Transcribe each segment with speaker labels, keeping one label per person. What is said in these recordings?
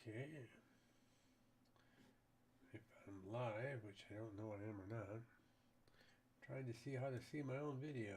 Speaker 1: Okay. If I'm live, which I don't know I am or not, trying to see how to see my own video.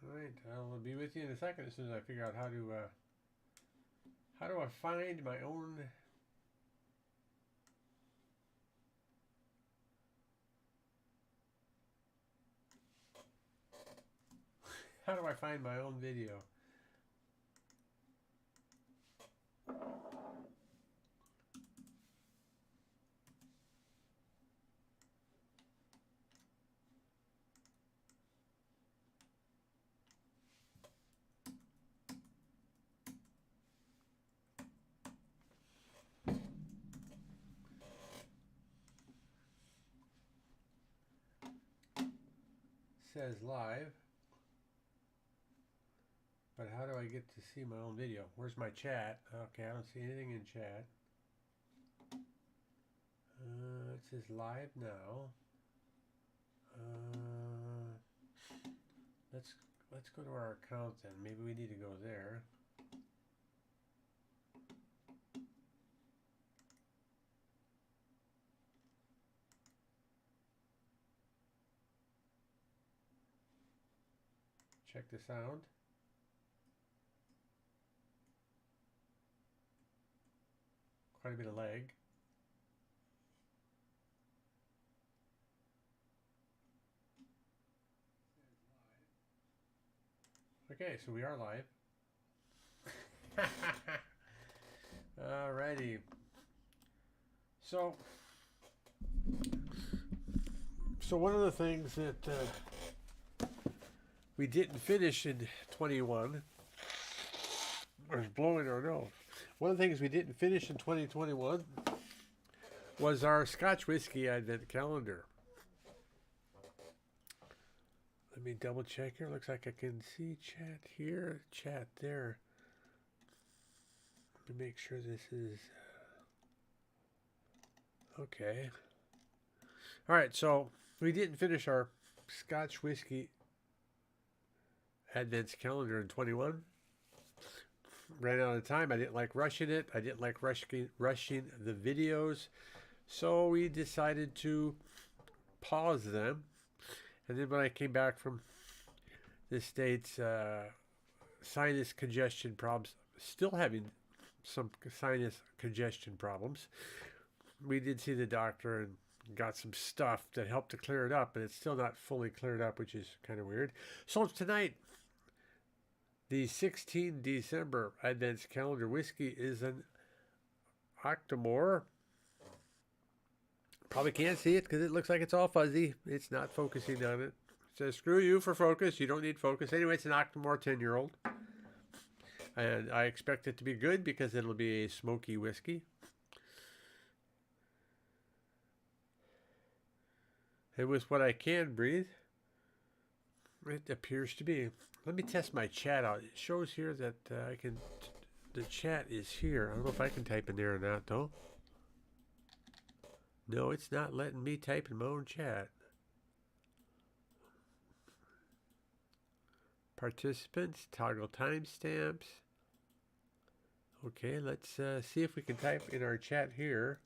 Speaker 1: Alright, I'll be with you in a second as soon as I figure out how do I find my own how do I find my own video? Says live, but how do I get to see my own video? Where's my chat? Okay, I don't see anything in chat. It says live now. Let's go to our account then. Maybe we need to go there. Check the sound. Quite a bit of lag. Okay, so we are live. Alrighty. So one of the things that we didn't finish in 21 was blowing our nose. One of the things we didn't finish in 2021 was our Scotch whiskey advent calendar. Let me double check here. Looks like I can see chat here, chat there. Let me make sure this is okay. All right, so we didn't finish our Scotch whiskey advent calendar in 21. Ran out of time. I didn't like rushing it. I didn't like rushing the videos. So we decided to pause them. And then when I came back from the States, sinus congestion problems, still having some sinus congestion problems. We did see the doctor and got some stuff that helped to clear it up, but it's still not fully cleared up, which is kind of weird. So tonight, the 16 December Advent Calendar whiskey is an Octomore. Probably can't see it because it looks like it's all fuzzy. It's not focusing on it. It says, screw you for focus. You don't need focus. Anyway, it's an Octomore 10-year-old. And I expect it to be good because it'll be a smoky whiskey. And with what I can breathe, it appears to be. Let me test my chat out. It shows here that I can... The chat is here. I don't know if I can type in there or not, though. No, it's not letting me type in my own chat. Participants, toggle timestamps. Okay, let's see if we can type in our chat here.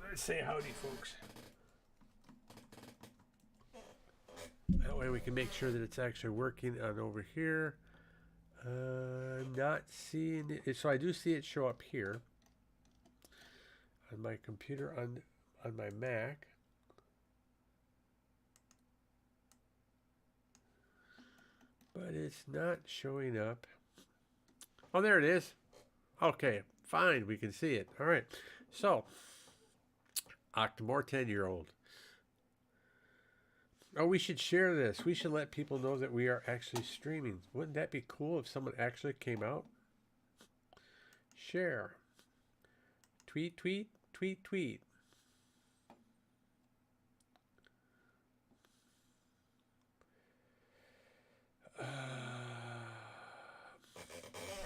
Speaker 1: Let's say howdy, folks. That way we can make sure that it's actually working on over here. I'm not seeing it. So I do see it show up here on my computer on my Mac. but it's not showing up. Oh, there it is. Okay, fine. We can see it. All right. So, Octomore 10-year-old. Oh, we should share this. We should let people know that we are actually streaming. Wouldn't that be cool if someone actually came out? Share. Tweet, tweet, tweet, tweet.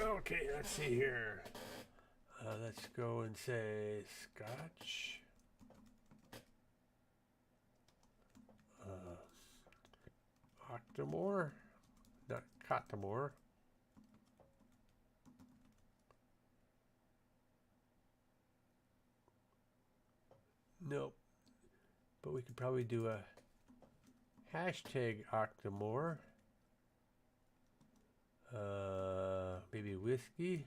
Speaker 1: Okay, let's see here. Let's go and say Scotch. Octomore. Not Cotomore. Nope. But we could probably do a hashtag Octomore. Maybe whiskey.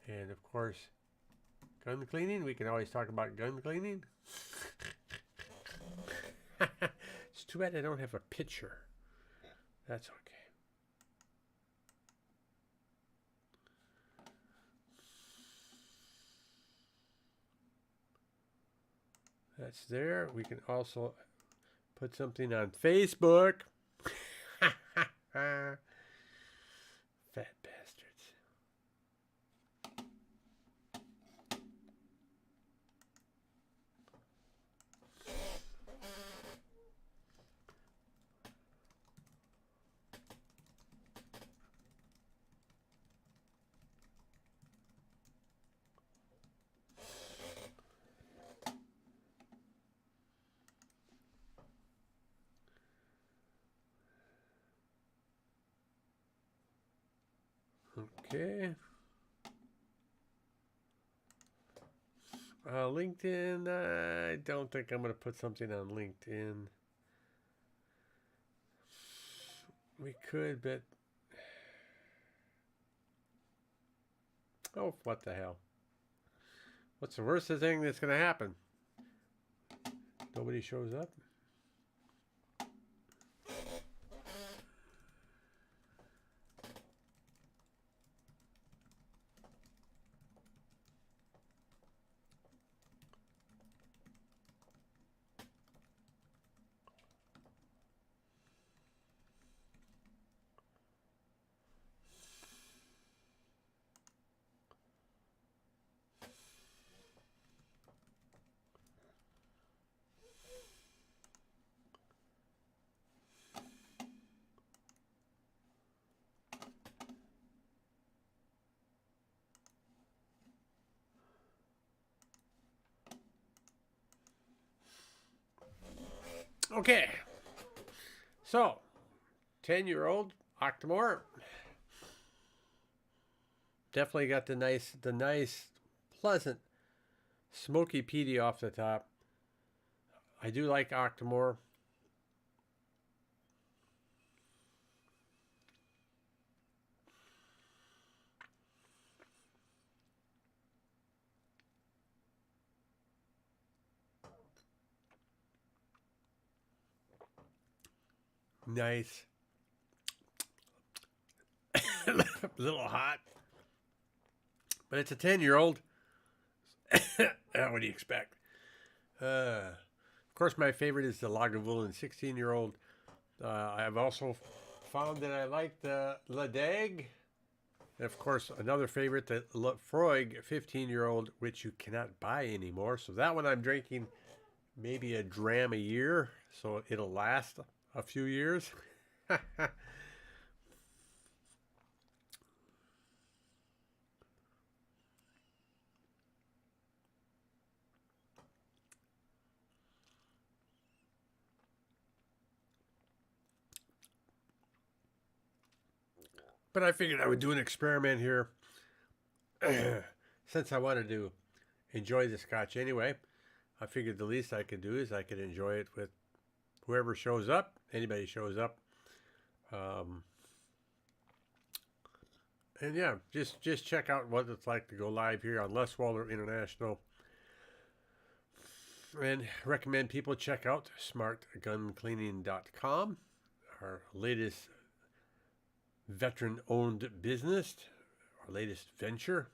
Speaker 1: And of course, gun cleaning. We can always talk about gun cleaning. It's too bad I don't have a picture. That's okay. That's there. We can also put something on Facebook. Fat bastards. Okay. LinkedIn. I don't think I'm going to put something on LinkedIn. We could, but oh, what the hell? What's the worst thing that's going to happen? Nobody shows up? Okay. So, 10-year-old Octomore. Definitely got the nice, pleasant, smoky peaty off the top. I do like Octomore. Nice. A little hot. But it's a 10-year-old. What do you expect? Of course, my favorite is the Lagavulin 16-year-old. I've also found that I like the Ladag. And of course, another favorite, the Lefroy 15-year-old, which you cannot buy anymore. So that one I'm drinking maybe a dram a year. So it'll last a few years. But I figured I would do an experiment here. Since I wanted to enjoy the scotch anyway, I figured the least I could do is I could enjoy it with whoever shows up, anybody shows up. And yeah, just check out what it's like to go live here on Les Walder International. and recommend people check out smartguncleaning.com, our latest veteran-owned business, our latest venture.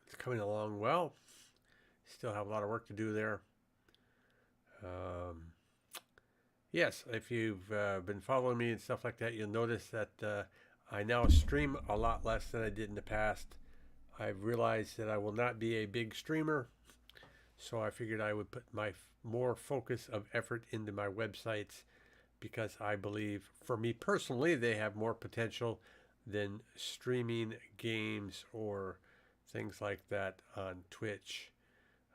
Speaker 1: It's coming along well. Still have a lot of work to do there. Yes, if you've been following me and stuff like that, you'll notice that I now stream a lot less than I did in the past. I've realized that I will not be a big streamer, so I figured I would put my more focus of effort into my websites because I believe, for me personally, they have more potential than streaming games or things like that on Twitch.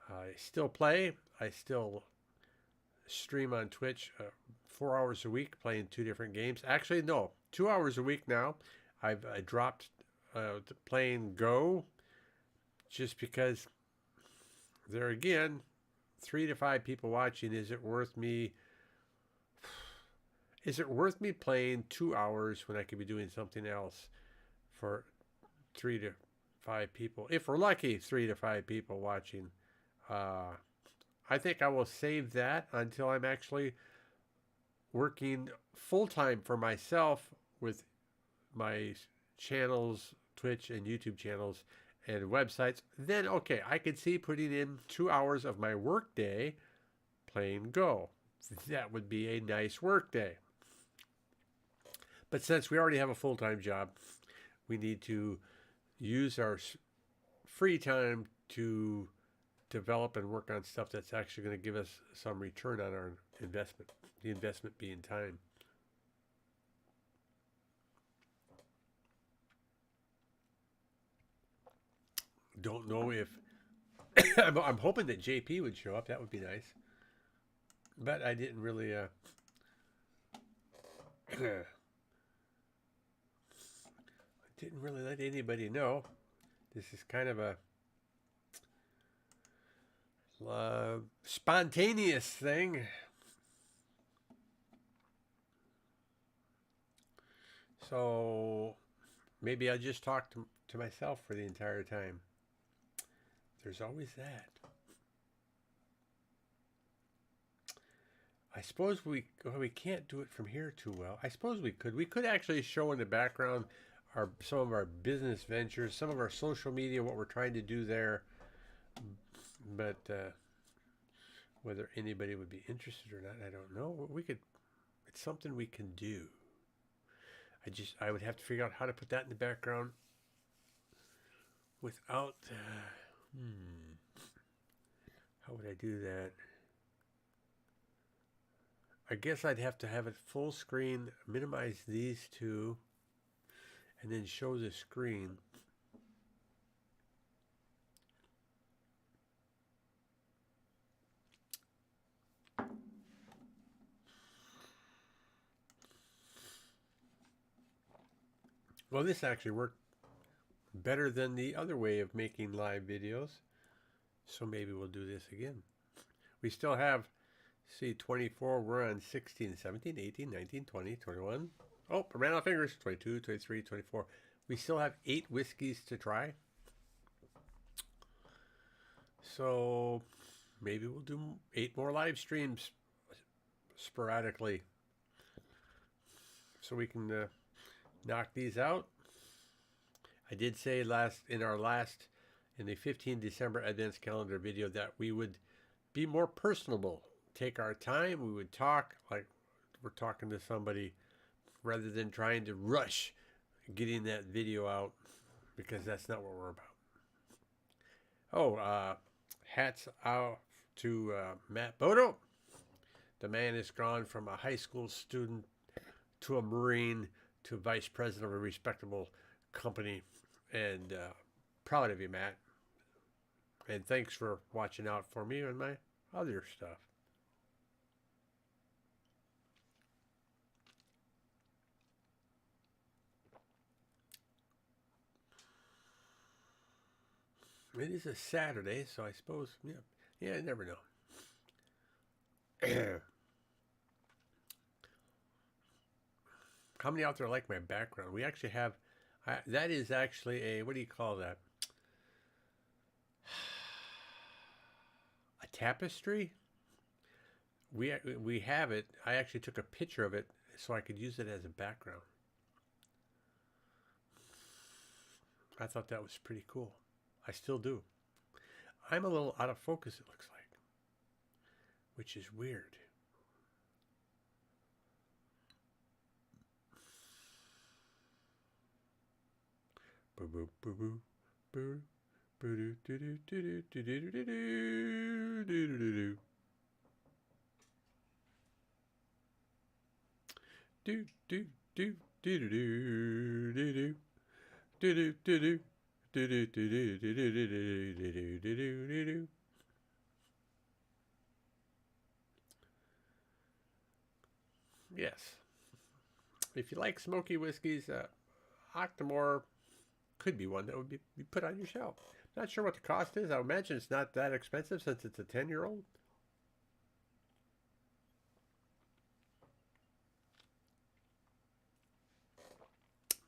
Speaker 1: I still play. I still stream on Twitch 4 hours a week playing 2 different games. Actually, no, 2 hours a week now. I dropped playing Go just because there again, 3 to 5 people watching. Is it worth me? Is it worth me playing 2 hours when I could be doing something else for 3 to 5 people? If we're lucky, 3 to 5 people watching. I think I will save that until I'm actually working full-time for myself with my channels, Twitch and YouTube channels and websites. Then, okay, I could see putting in 2 hours of my work day playing Go. That would be a nice work day. But since we already have a full-time job, we need to use our free time to develop and work on stuff that's actually going to give us some return on our investment. The investment being time. Don't know if I'm hoping that JP would show up. That would be nice. But I didn't really didn't really let anybody know. This is kind of a spontaneous thing. So maybe I'll just talk to myself for the entire time. There's always that. I suppose we can't do it from here too well. I suppose we could. We could actually show in the background some of our business ventures, some of our social media, what we're trying to do there. But whether anybody would be interested or not, I don't know. We could. It's something we can do. I would have to figure out how to put that in the background without. How would I do that? I guess I'd have to have it full screen, minimize these two, and then show the screen. Well, this actually worked better than the other way of making live videos. So maybe we'll do this again. We still have, see, 24. We're on 16, 17, 18, 19, 20, 21. Oh, I ran out of fingers. 22, 23, 24. We still have 8 whiskeys to try. So maybe we'll do 8 more live streams sporadically. So we can knock these out. I did say in the 15 December Advents Calendar video that we would be more personable. Take our time. We would talk like we're talking to somebody rather than trying to rush getting that video out, because that's not what we're about. Hats out to Matt Bodo. The man has gone from a high school student to a Marine to vice president of a respectable company. And proud of you, Matt. And thanks for watching out for me and my other stuff. It is a Saturday, so I suppose, yeah, I never know. How many out there like my background? We actually have, that is actually a, what do you call that? tapestry. We have it. I actually took a picture of it so I could use it as a background. I thought that was pretty cool. I still do. I'm a little out of focus, it looks like, which is weird. Boo boo boo boo boo boo doo doo doo doo doo doo doo doo doo doo. Do do do do do do do do do do do do. Yes. If you like smoky whiskeys, Octomore could be one that would be put on your shelf. Not sure what the cost is. I imagine it's not that expensive since it's a 10-year-old.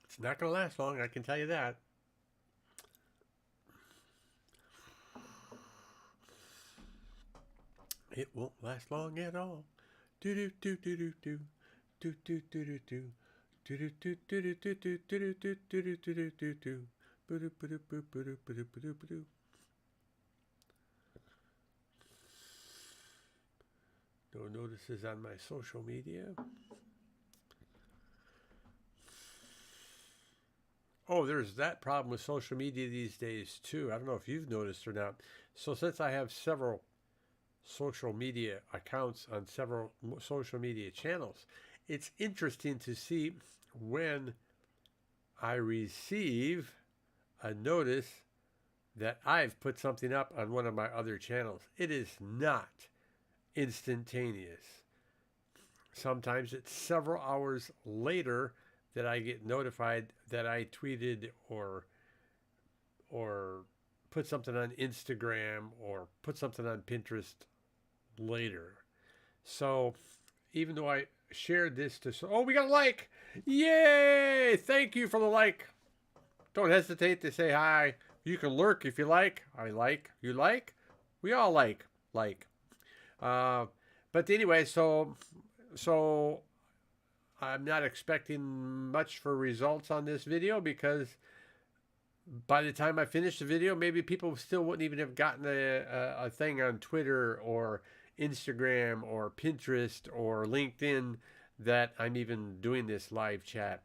Speaker 1: It's not going to last long, I can tell you that. It won't last long at all. Do do do do do do do do do do do. No notices on my social media. Oh, there's that problem with social media these days too. I don't know if you've noticed or not. So since I have several social media accounts on several social media channels, it's interesting to see when I receive a notice that I've put something up on one of my other channels. It is not instantaneous. Sometimes it's several hours later that I get notified that I tweeted or put something on Instagram or put something on Pinterest later. So even though I shared this to, oh, we got a like. Yay! Thank you for the like. Don't hesitate to say hi. You can lurk if you like. I like. You like? We all like. But anyway, so I'm not expecting much for results on this video because by the time I finish the video, maybe people still wouldn't even have gotten a thing on Twitter or Instagram or Pinterest or LinkedIn that I'm even doing this live chat.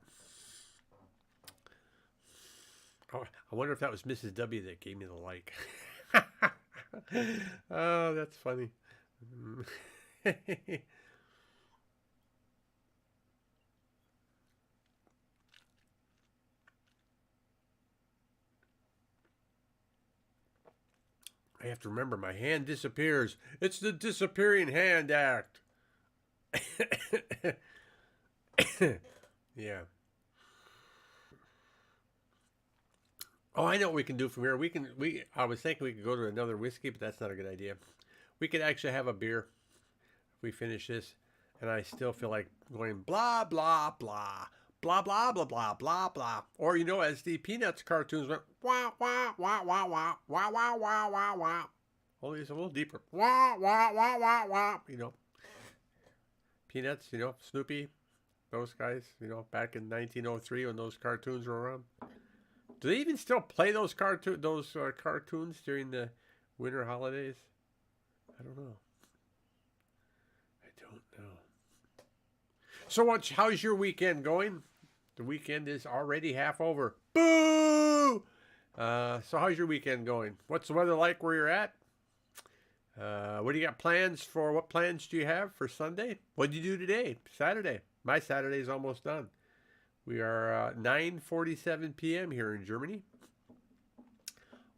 Speaker 1: Oh, I wonder if that was Mrs. W that gave me the like. Oh, that's funny. I have to remember my hand disappears. It's the disappearing hand act. Yeah. Oh, I know what we can do from here. I was thinking we could go to another whiskey, but that's not a good idea. We could actually have a beer if we finish this, and I still feel like going blah blah blah blah blah blah blah blah blah. Or as the Peanuts cartoons went wah wah wah wah wah wah wah wah wah wah. Only it's a little deeper. Wah wah wah wah wah. Peanuts. Snoopy, those guys. Back in 1903 when those cartoons were around. Do they even still play those cartoons during the winter holidays? I don't know. So how's your weekend going? The weekend is already half over. Boo! So how's your weekend going? What's the weather like where you're at? What do you got plans for? What plans do you have for Sunday? What did you do today? Saturday. My Saturday is almost done. We are 9:47 p.m. here in Germany.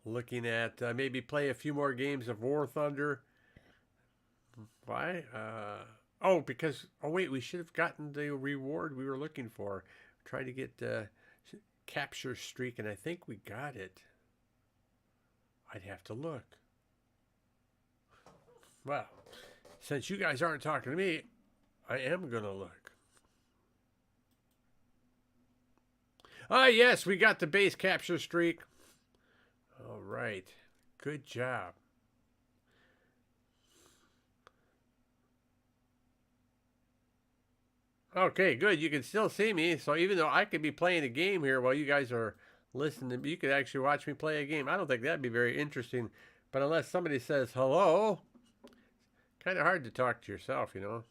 Speaker 1: Looking at maybe play a few more games of War Thunder. Why? Because we should have gotten the reward we were looking for. Trying to get capture streak, and I think we got it. I'd have to look. Well, since you guys aren't talking to me, I am going to look. Yes, we got the base capture streak. All right. Good job. Okay, good. You can still see me. So even though I could be playing a game here while you guys are listening, you could actually watch me play a game. I don't think that'd be very interesting. But unless somebody says hello, kind of hard to talk to yourself, you know.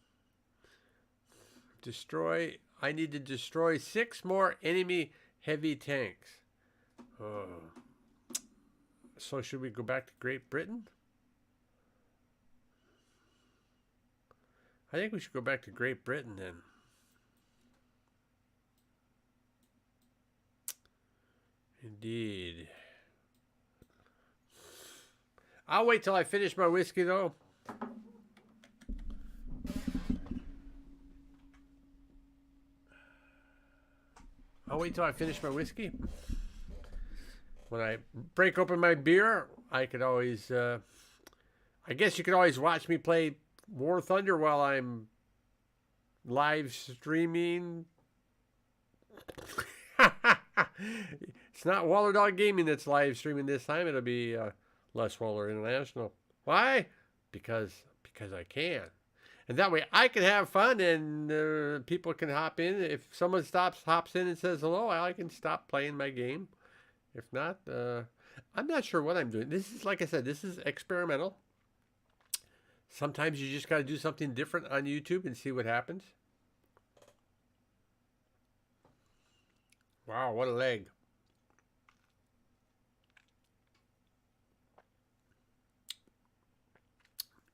Speaker 1: Destroy. I need to destroy 6 more enemy heavy tanks. So should we go back to Great Britain? I think we should go back to Great Britain then. Indeed. I'll wait till I finish my whiskey though. I'll wait till I finish my whiskey. When I break open my beer, I could always, I guess you could always watch me play War Thunder while I'm live streaming. It's not Waller Dog Gaming that's live streaming this time. It'll be Les Waller International. Why? Because I can. And that way I can have fun and people can hop in. If someone hops in and says hello, I can stop playing my game. If not, I'm not sure what I'm doing. This is, like I said, this is experimental. Sometimes you just got to do something different on YouTube and see what happens. Wow, what a leg.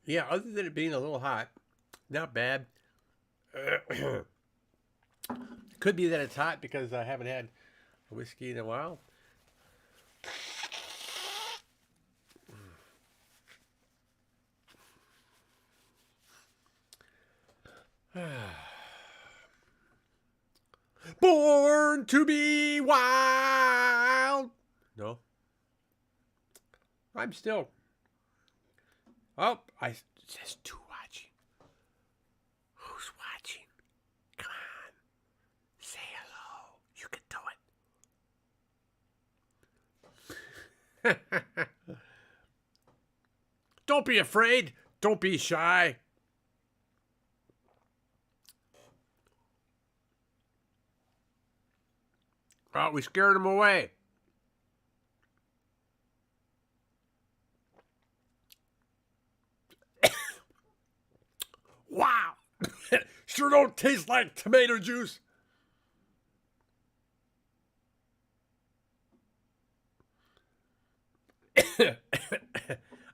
Speaker 1: Yeah, other than it being a little hot, not bad. Could be that it's hot because I haven't had a whiskey in a while. Born to be wild. No. I'm still. Oh, it says 2 watching. Who's watching? Come on. Say hello. You can do it. Don't be afraid. Don't be shy. Oh, we scared him away. Wow. Sure don't taste like tomato juice.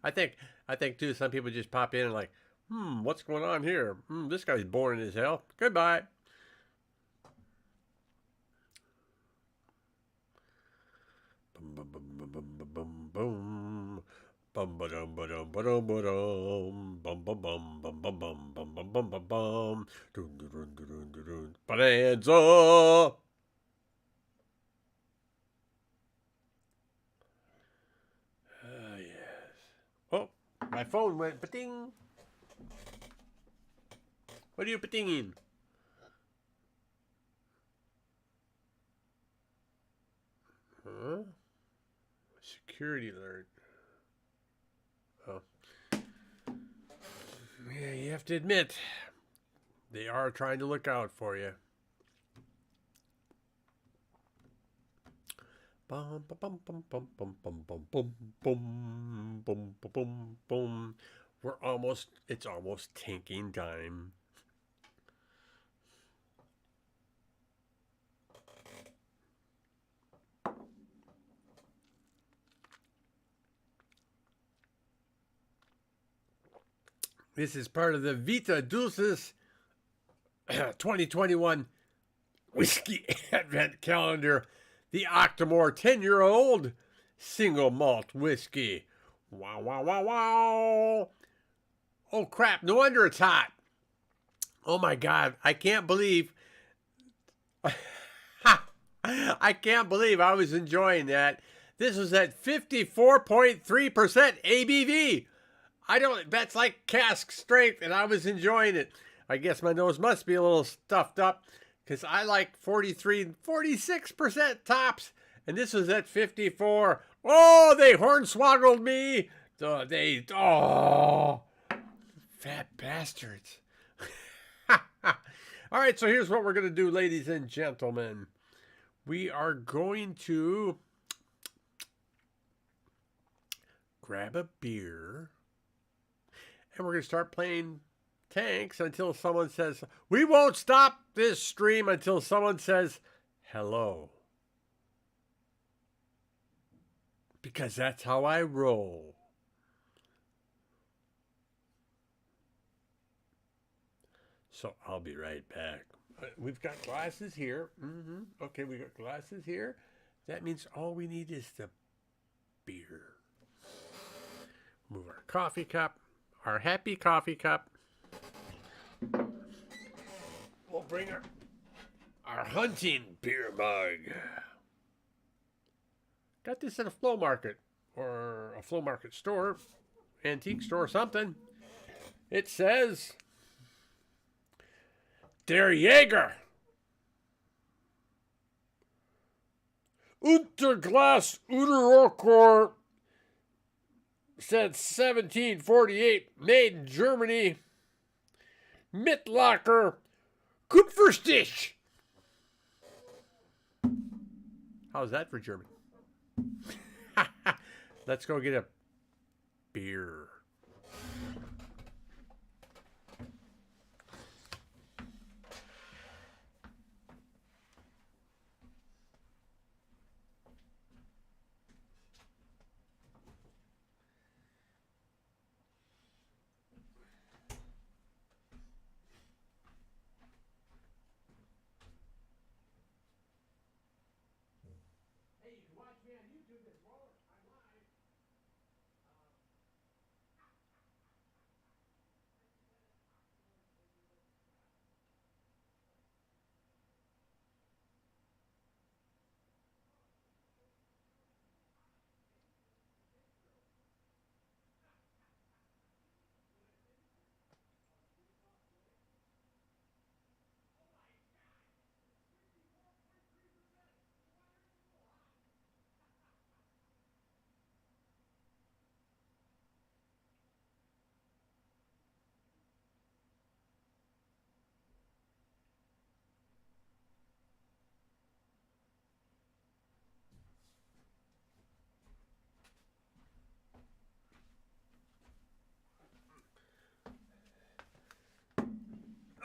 Speaker 1: I think too, some people just pop in and like, what's going on here? This guy's boring as hell. Goodbye. Bonanza. Yes. Oh, my phone went pa-ting. What are you pa-tinging? Huh? Security alert. Oh. Yeah, you have to admit, they are trying to look out for you. Bum bum bum bum bum bum bum bum bum bum bum bum. It's almost tanking time. This is part of the Vita Dulcis 2021 Whiskey Advent Calendar. The Octomore 10-year-old single malt whiskey. Wow, wow, wow, wow. Oh, crap. No wonder it's hot. Oh, my God. I can't believe. I can't believe I was enjoying that. This was at 54.3% ABV. That's like cask strength, and I was enjoying it. I guess my nose must be a little stuffed up because I like 43, 46% tops, and this was at 54. Oh, they hornswoggled me. Fat bastards. All right, so here's what we're going to do, ladies and gentlemen. We are going to grab a beer, and we're going to start playing tanks until someone says, we won't stop this stream until someone says, hello. Because that's how I roll. So I'll be right back. We've got glasses here. Okay, we got glasses here. That means all we need is the beer. Move our coffee cup, our happy coffee cup. We'll bring our hunting beer mug. Got this at a flow market or a flow market store, antique store, something. It says, Der Jäger. Unterglas Unterrockor, said 1748, made in Germany. Mitlacher Kupferstich. How's that for German? Let's go get a beer.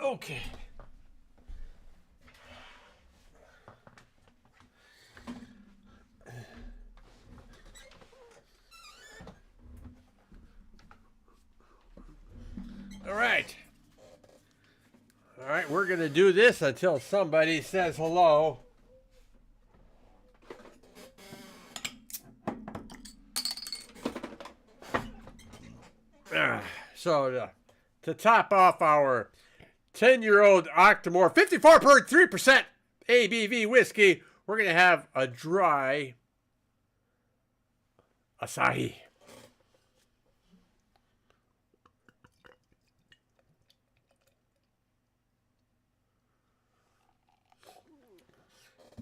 Speaker 1: Okay. All right. All right, we're going to do this until somebody says hello. So to top off our 10-year-old Octomore, 54.3% ABV whiskey, we're going to have a dry Asahi.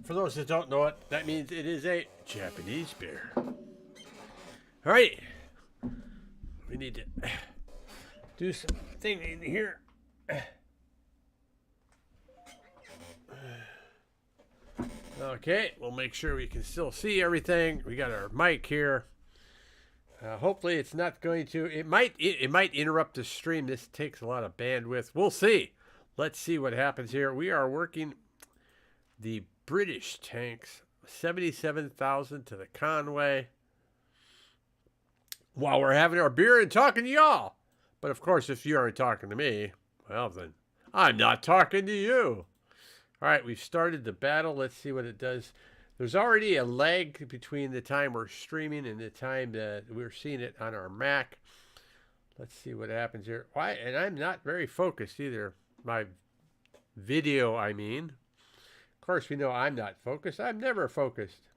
Speaker 1: For those that don't know it, that means it is a Japanese beer. All right. We need to do something in here. Okay, we'll make sure we can still see everything. We got our mic here. Hopefully it's not going to, it might interrupt the stream. This takes a lot of bandwidth. We'll see. Let's see what happens here. We are working the British tanks, 77,000 to the Conway, while we're having our beer and talking to y'all. But of course, if you aren't talking to me, well then, I'm not talking to you. All right, we've started the battle. Let's see what it does. There's already a lag between the time we're streaming and the time that we're seeing it on our Mac. Let's see what happens here. Why? And I'm not very focused either. My video, I mean. Of course, we know I'm not focused. I'm never focused.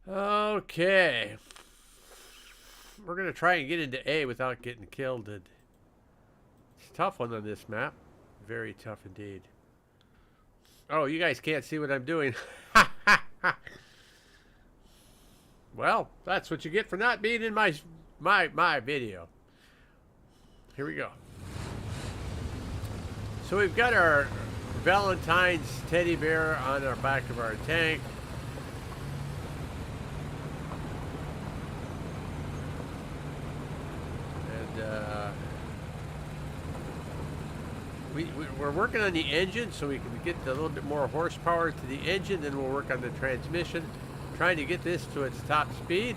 Speaker 1: Okay. We're going to try and get into A without getting killed. It's a tough one on this map. Very tough indeed. Oh, you guys can't see what I'm doing. Well, that's what you get for not being in my video. Here we go. So we've got our Valentine's teddy bear on our back of our tank. And we're working on the engine so we can get a little bit more horsepower to the engine. Then we'll work on the transmission, trying to get this to its top speed.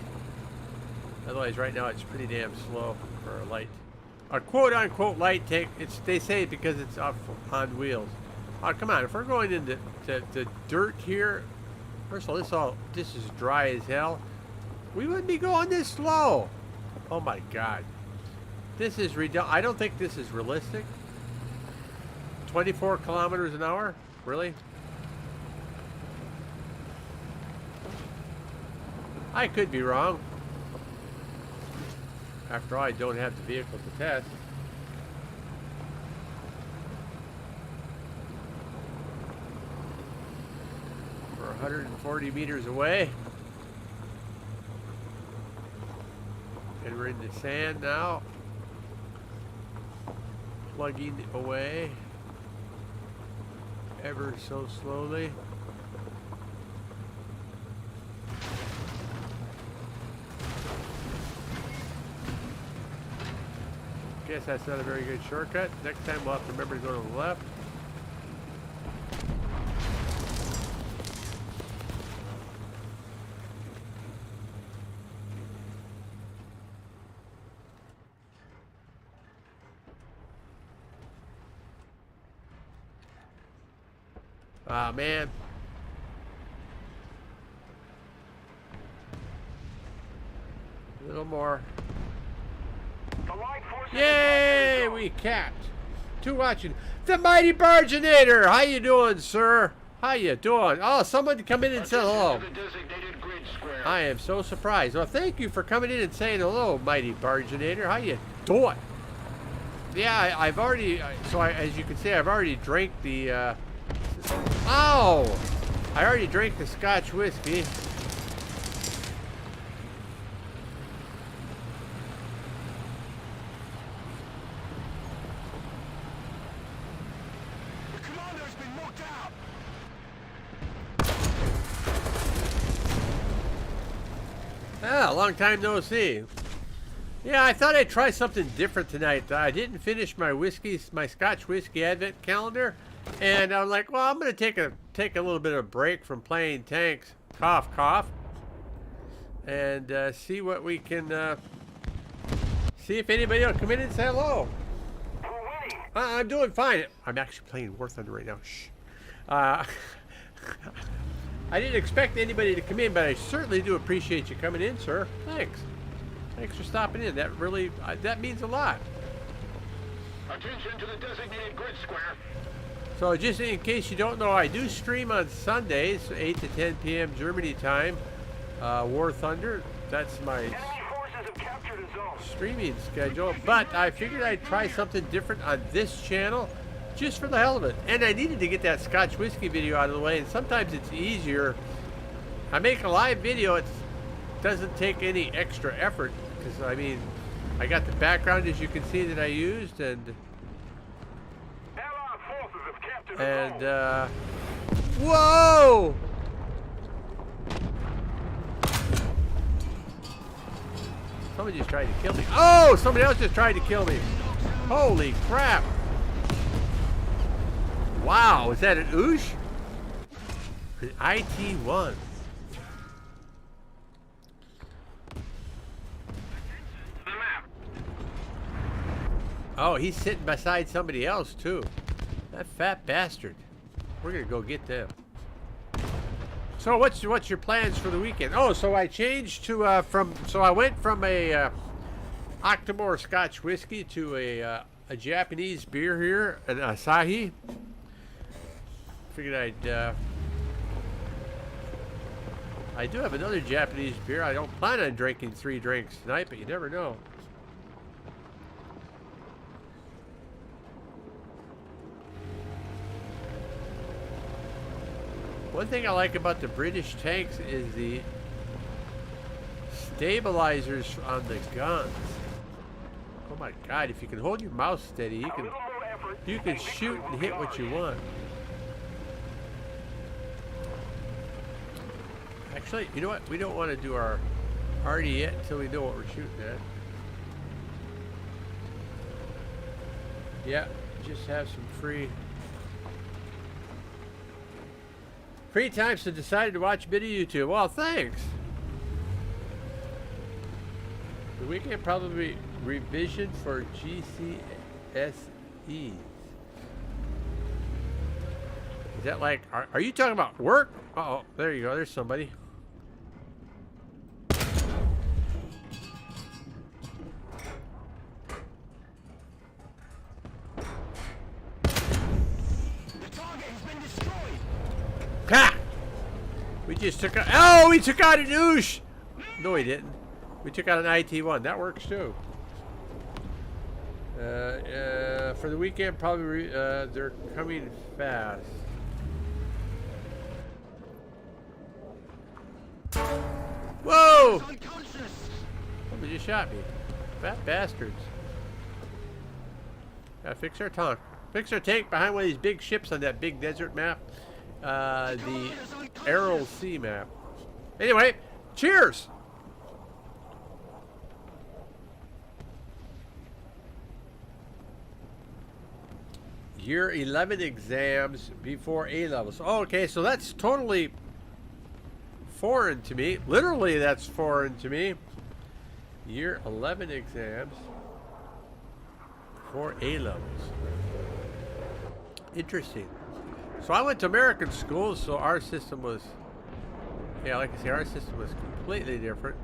Speaker 1: Otherwise, right now it's pretty damn slow for a light. A quote-unquote light tank. They say because it's up on wheels. Oh, come on! If we're going into dirt here, first of all, this is dry as hell. We wouldn't be going this slow. Oh my God! This is I don't think this is realistic. 24 kilometers an hour? Really? I could be wrong. After all, I don't have the vehicle to test. We're 140 meters away. And we're in the sand now. Plugging away. Ever so slowly. Guess that's not a very good shortcut. Next time we'll have to remember to go to the left. Ah, man. A little more. Yay! We capped. To watching the Mighty Bargenator. How you doing, sir? How you doing? Oh, someone come in and say hello. I am so surprised. Well, thank you for coming in and saying hello, Mighty Bargenator. How you doing? Yeah, I've already. As you can see, I've already drank the. Oh! I already drank the Scotch whiskey. Ah, long time no see. Yeah, I thought I'd try something different tonight. I didn't finish my Scotch whiskey advent calendar, and I'm like, well, I'm gonna take a little bit of a break from playing tanks. Cough, cough. And see what we can. See if anybody will come in and say hello. I'm doing fine. I'm actually playing War Thunder right now. Shh. I didn't expect anybody to come in, but I certainly do appreciate you coming in, sir. Thanks. Thanks for stopping in. That really, that means a lot.
Speaker 2: Attention to the designated grid square.
Speaker 1: So just in case you don't know, I do stream on Sundays, 8 to 10 p.m. Germany time. War Thunder. That's my
Speaker 2: Enemy forces have captured a zone.
Speaker 1: streaming schedule. But I figured I'd try something different on this channel, just for the hell of it. And I needed to get that Scotch whiskey video out of the way, and sometimes it's easier. I make a live video, it doesn't take any extra effort, because I mean, I got the background as you can see that I used, and
Speaker 2: Allied forces have captured a zone.
Speaker 1: whoa! Somebody just tried to kill me. Oh, somebody else just tried to kill me. Holy crap. Wow, is that an oosh? An IT-1.
Speaker 2: The map.
Speaker 1: Oh, he's sitting beside somebody else too. That fat bastard. We're gonna go get them. So what's your plans for the weekend? Oh, so I changed to I went from a Octomore Scotch whiskey to a Japanese beer here, an Asahi. Figured I do have another Japanese beer. I don't plan on drinking 3 drinks tonight, but you never know. One thing I like about the British tanks is the stabilizers on the guns. Oh my God, if you can hold your mouse steady, you can You can shoot and hit what you want. Actually, you know what? We don't want to do our arty yet until we know what we're shooting at. Yeah, just have some free time, so decided to watch a bit of YouTube. Well, thanks. The weekend probably revision for GCSEs. Is that like, are you talking about work? Uh-oh, there you go. There's somebody. Ha! We just took out. Oh, we took out an oosh! No, we didn't. We took out an IT-1. That works too. For the weekend, probably they're coming fast. Whoa! Somebody just shot me. Fat bastards. Gotta fix our tank. Fix our tank behind one of these big ships on that big desert map. The Aral Sea map. Anyway, cheers! Year 11 exams before A levels. Oh, okay, so that's totally foreign to me. Literally, that's foreign to me. Year 11 exams before A levels. Interesting. So I went to American schools, so our system was, yeah, like I say, our system was completely different.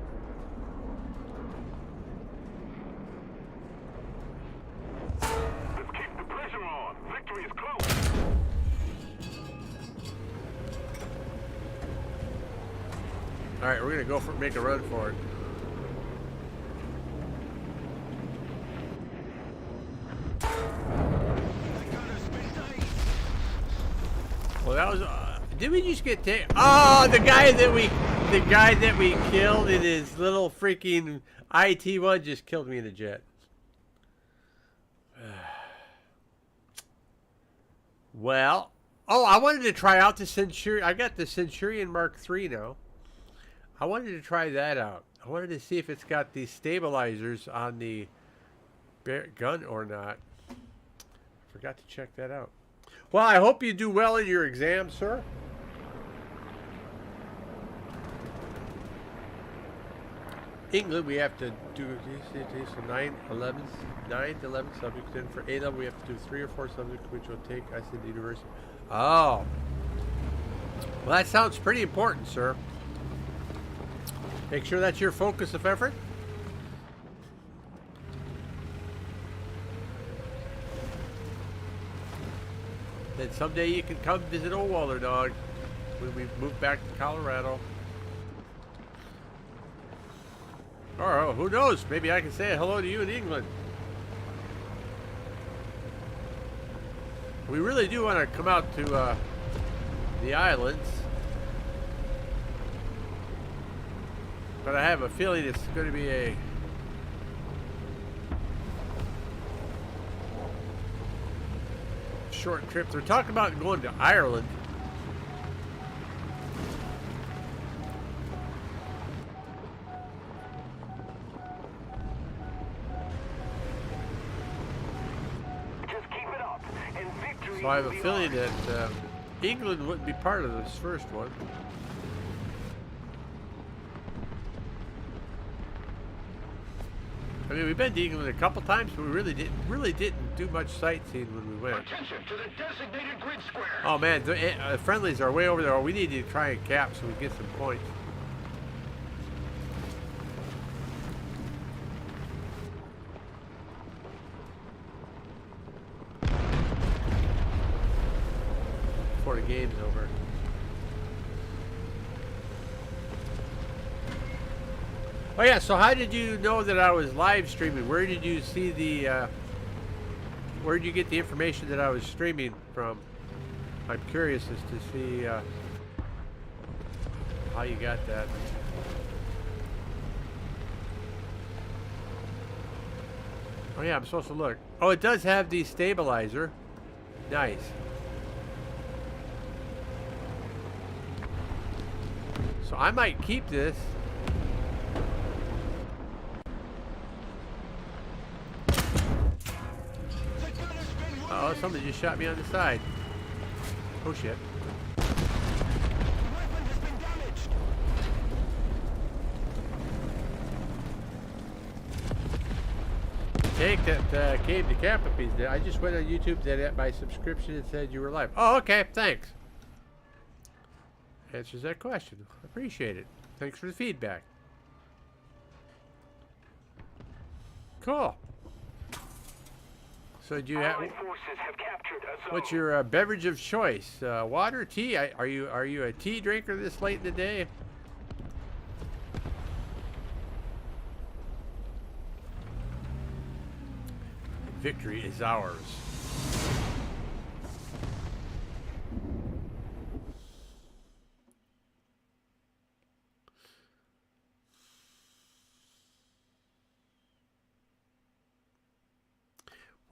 Speaker 2: Let's keep the pressure on. Victory is close.
Speaker 1: All right, we're gonna go for make a run for it. Well, that was. Did we just get taken? Oh, the guy that we killed in his little freaking IT-1 just killed me in a jet. Well, oh, I wanted to try out the Centurion. I got the Centurion Mark III now. I wanted to try that out. I wanted to see if it's got these stabilizers on the gun or not. Forgot to check that out. Well, I hope you do well in your exam, sir. England, we have to do so 9 to 11 subjects. Then for A level, we have to do 3 or 4 subjects, which will take us into university. Oh, well, that sounds pretty important, sir. Make sure that's your focus of effort. Then someday you can come visit old Waller Dog when we move back to Colorado. Or who knows? Maybe I can say hello to you in England. We really do want to come out to the islands. But I have a feeling it's going to be a short trip. They're talking about going to Ireland.
Speaker 2: Just keep it up, and victory.
Speaker 1: So I have a feeling that England wouldn't be part of this first one. I mean, we've been to England a couple times, but we really didn't do much sightseeing when we went.
Speaker 2: Attention to the designated grid square.
Speaker 1: Oh man, the friendlies are way over there. We need to try and cap so we get some points. Before the game's over. Oh yeah, so how did you know that I was live streaming? Where did you see the, where did you get the information that I was streaming from? I'm curious as to see how you got that. Oh yeah, I'm supposed to look. Oh, it does have the stabilizer. Nice. So I might keep this. Uh oh, somebody just shot me on the side. Oh shit. Tank that came to Capapies. I just went on YouTube, did at my subscription, and said you were live. Oh, okay, thanks. Answers that question. Appreciate it. Thanks for the feedback. Cool. So do you have? What's your beverage of choice? Water, tea? Are you a tea drinker this late in the day? Victory is ours.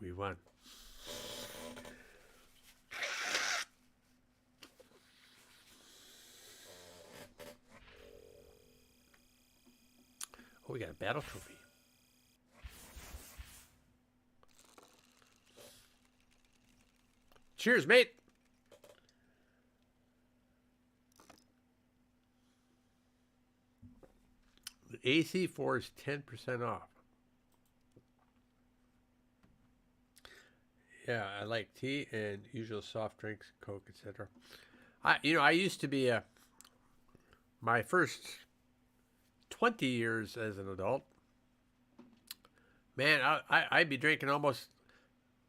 Speaker 1: We won. Oh, we got a battle trophy. Cheers, mate. The AC4 is 10% off. Yeah, I like tea and usual soft drinks, Coke, etc. I used to be my first 20 years as an adult. Man, I'd be drinking almost.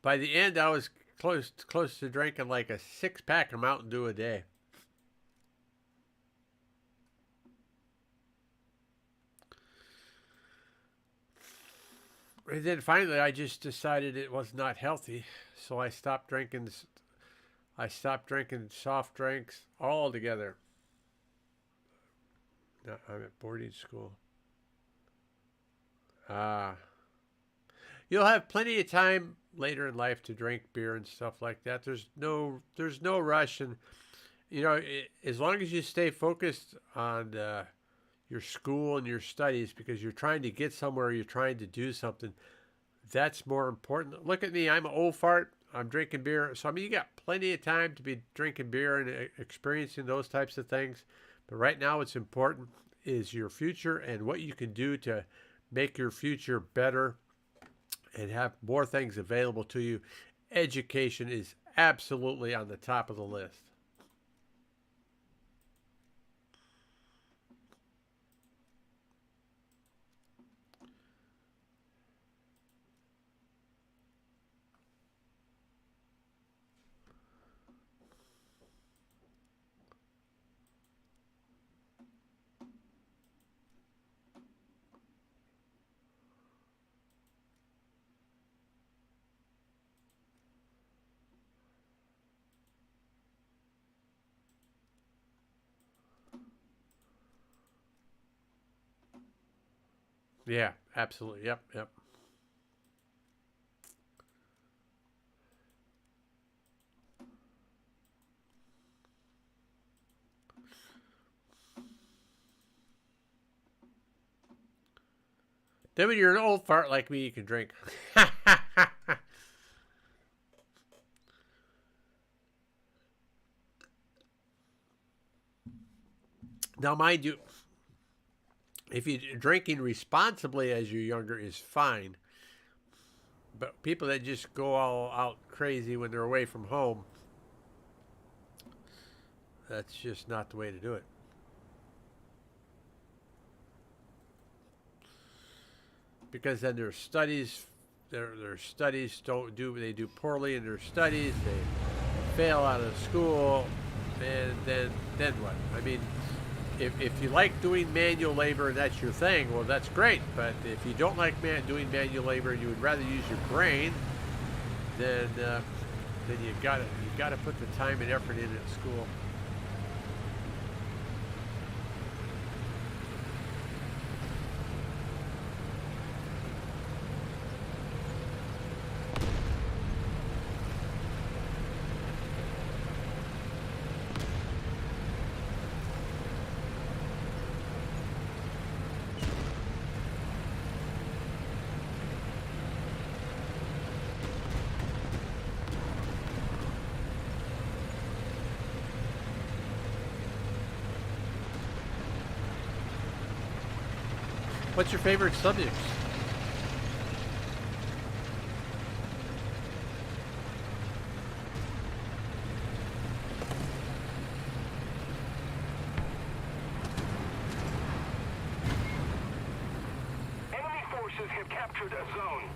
Speaker 1: By the end, I was close to drinking like a 6-pack of Mountain Dew a day. And then finally, I just decided it was not healthy, so I stopped drinking. I stopped drinking soft drinks altogether. Now I'm at boarding school. You'll have plenty of time later in life to drink beer and stuff like that. There's no rush, and as long as you stay focused on your school and your studies, because you're trying to get somewhere, you're trying to do something, that's more important. Look at me, I'm an old fart. I'm drinking beer, so I mean, you got plenty of time to be drinking beer and experiencing those types of things. But right now, what's important is your future and what you can do to make your future better and have more things available to you. Education is absolutely on the top of the list. Yeah, absolutely. Yep. Then when you're an old fart like me, you can drink. Now, mind you, if you're drinking responsibly as you're younger is fine. But people that just go all out crazy when they're away from home, that's just not the way to do it. Because then their studies they do poorly in their studies, they fail out of school, and then what? I mean, if you like doing manual labor and that's your thing, well, that's great. But if you don't like doing manual labor and you would rather use your brain, then you got to put the time and effort in at school. What's your favorite subjects?
Speaker 2: Enemy forces have captured a zone.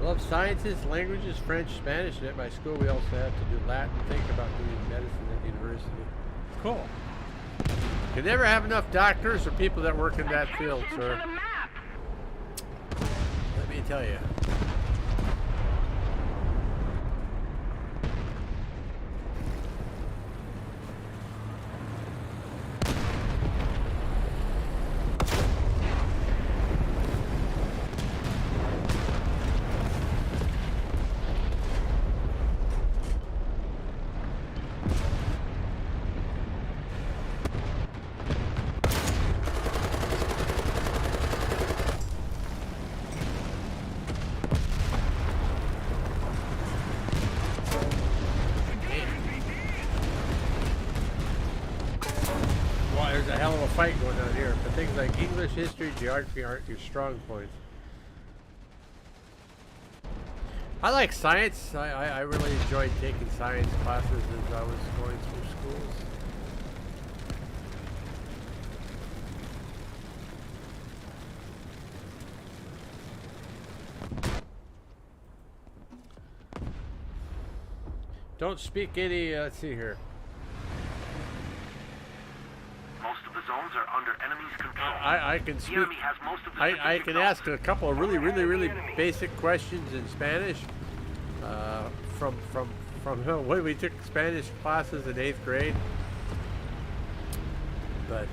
Speaker 1: Love sciences, languages, French, Spanish. And at my school, we also have to do Latin. Think about doing medicine at university. Cool. You never have enough doctors or people that work in that field, sir. Let me tell you. There's a hell of a fight going on here, but things like English, history, geography aren't your strong points. I like science. I really enjoyed taking science classes as I was going through schools. Don't speak any, let's see here.
Speaker 2: Most of the zones are under enemy's control.
Speaker 1: I can
Speaker 2: The
Speaker 1: speak.
Speaker 2: enemy has most of the
Speaker 1: I
Speaker 2: specific
Speaker 1: can
Speaker 2: zones.
Speaker 1: ask a couple of really basic questions in Spanish. From when we took Spanish classes in 8th grade. But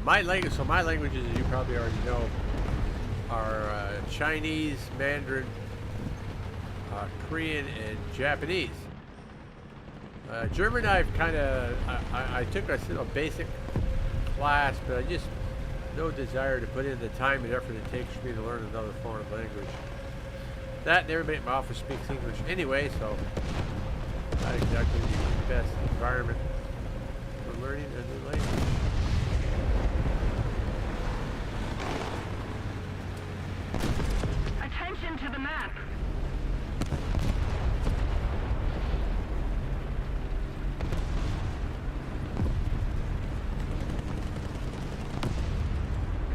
Speaker 1: my language, so my languages, as you probably already know, are Chinese, Mandarin, Korean, and Japanese. German, I've kind of I took a basic class, but I just no desire to put in the time and effort it takes for me to learn another foreign language. That and everybody at my office speaks English anyway, so not exactly the best environment for learning a new language.
Speaker 3: Attention to the map.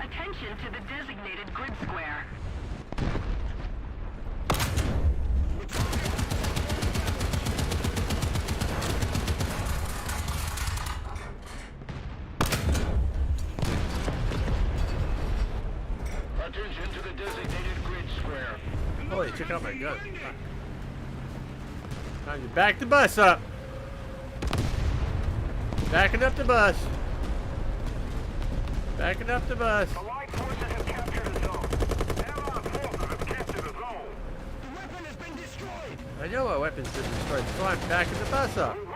Speaker 3: Attention to the designated grid square.
Speaker 2: Attention to the designated grid square.
Speaker 1: Oh, they took out my gun. Time to back the bus up. Backing up the bus. Backing up the bus.
Speaker 2: Allied forces have captured a zone. Allied forces have captured a zone.
Speaker 3: The weapon has been destroyed.
Speaker 1: I know my weapon's been destroyed, so I'm backing the bus up.
Speaker 2: We're winning.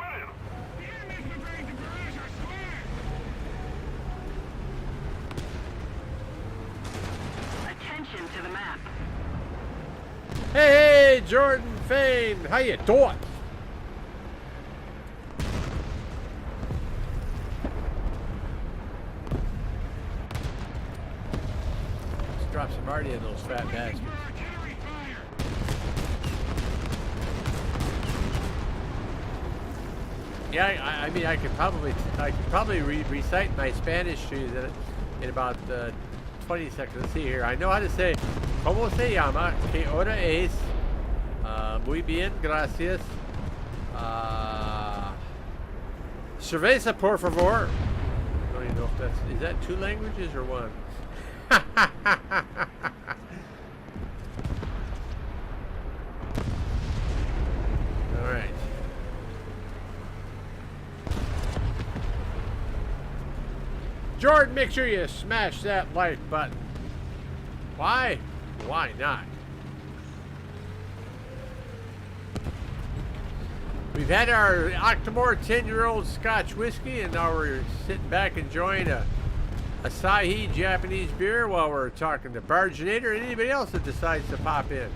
Speaker 3: The enemy's preparing to barrage our square. Attention to the map.
Speaker 1: Hey, Jordan Fane, how you doing? Let's drop some arty in those fat bastards.
Speaker 3: Artillery fire.
Speaker 1: Yeah, I mean, I could probably recite my Spanish to you in about 20 seconds. Let's see here. I know how to say, ¿Cómo se llama? ¿Qué hora es? Muy bien, gracias. Cerveza, por favor. I don't even know if is that 2 languages or 1? All right. Jordan, make sure you smash that like button. Why? Why not? We've had our Octomore 10-year-old Scotch whiskey, and now we're sitting back enjoying a Asahi Japanese beer while we're talking to Bargenator and anybody else that decides to pop in.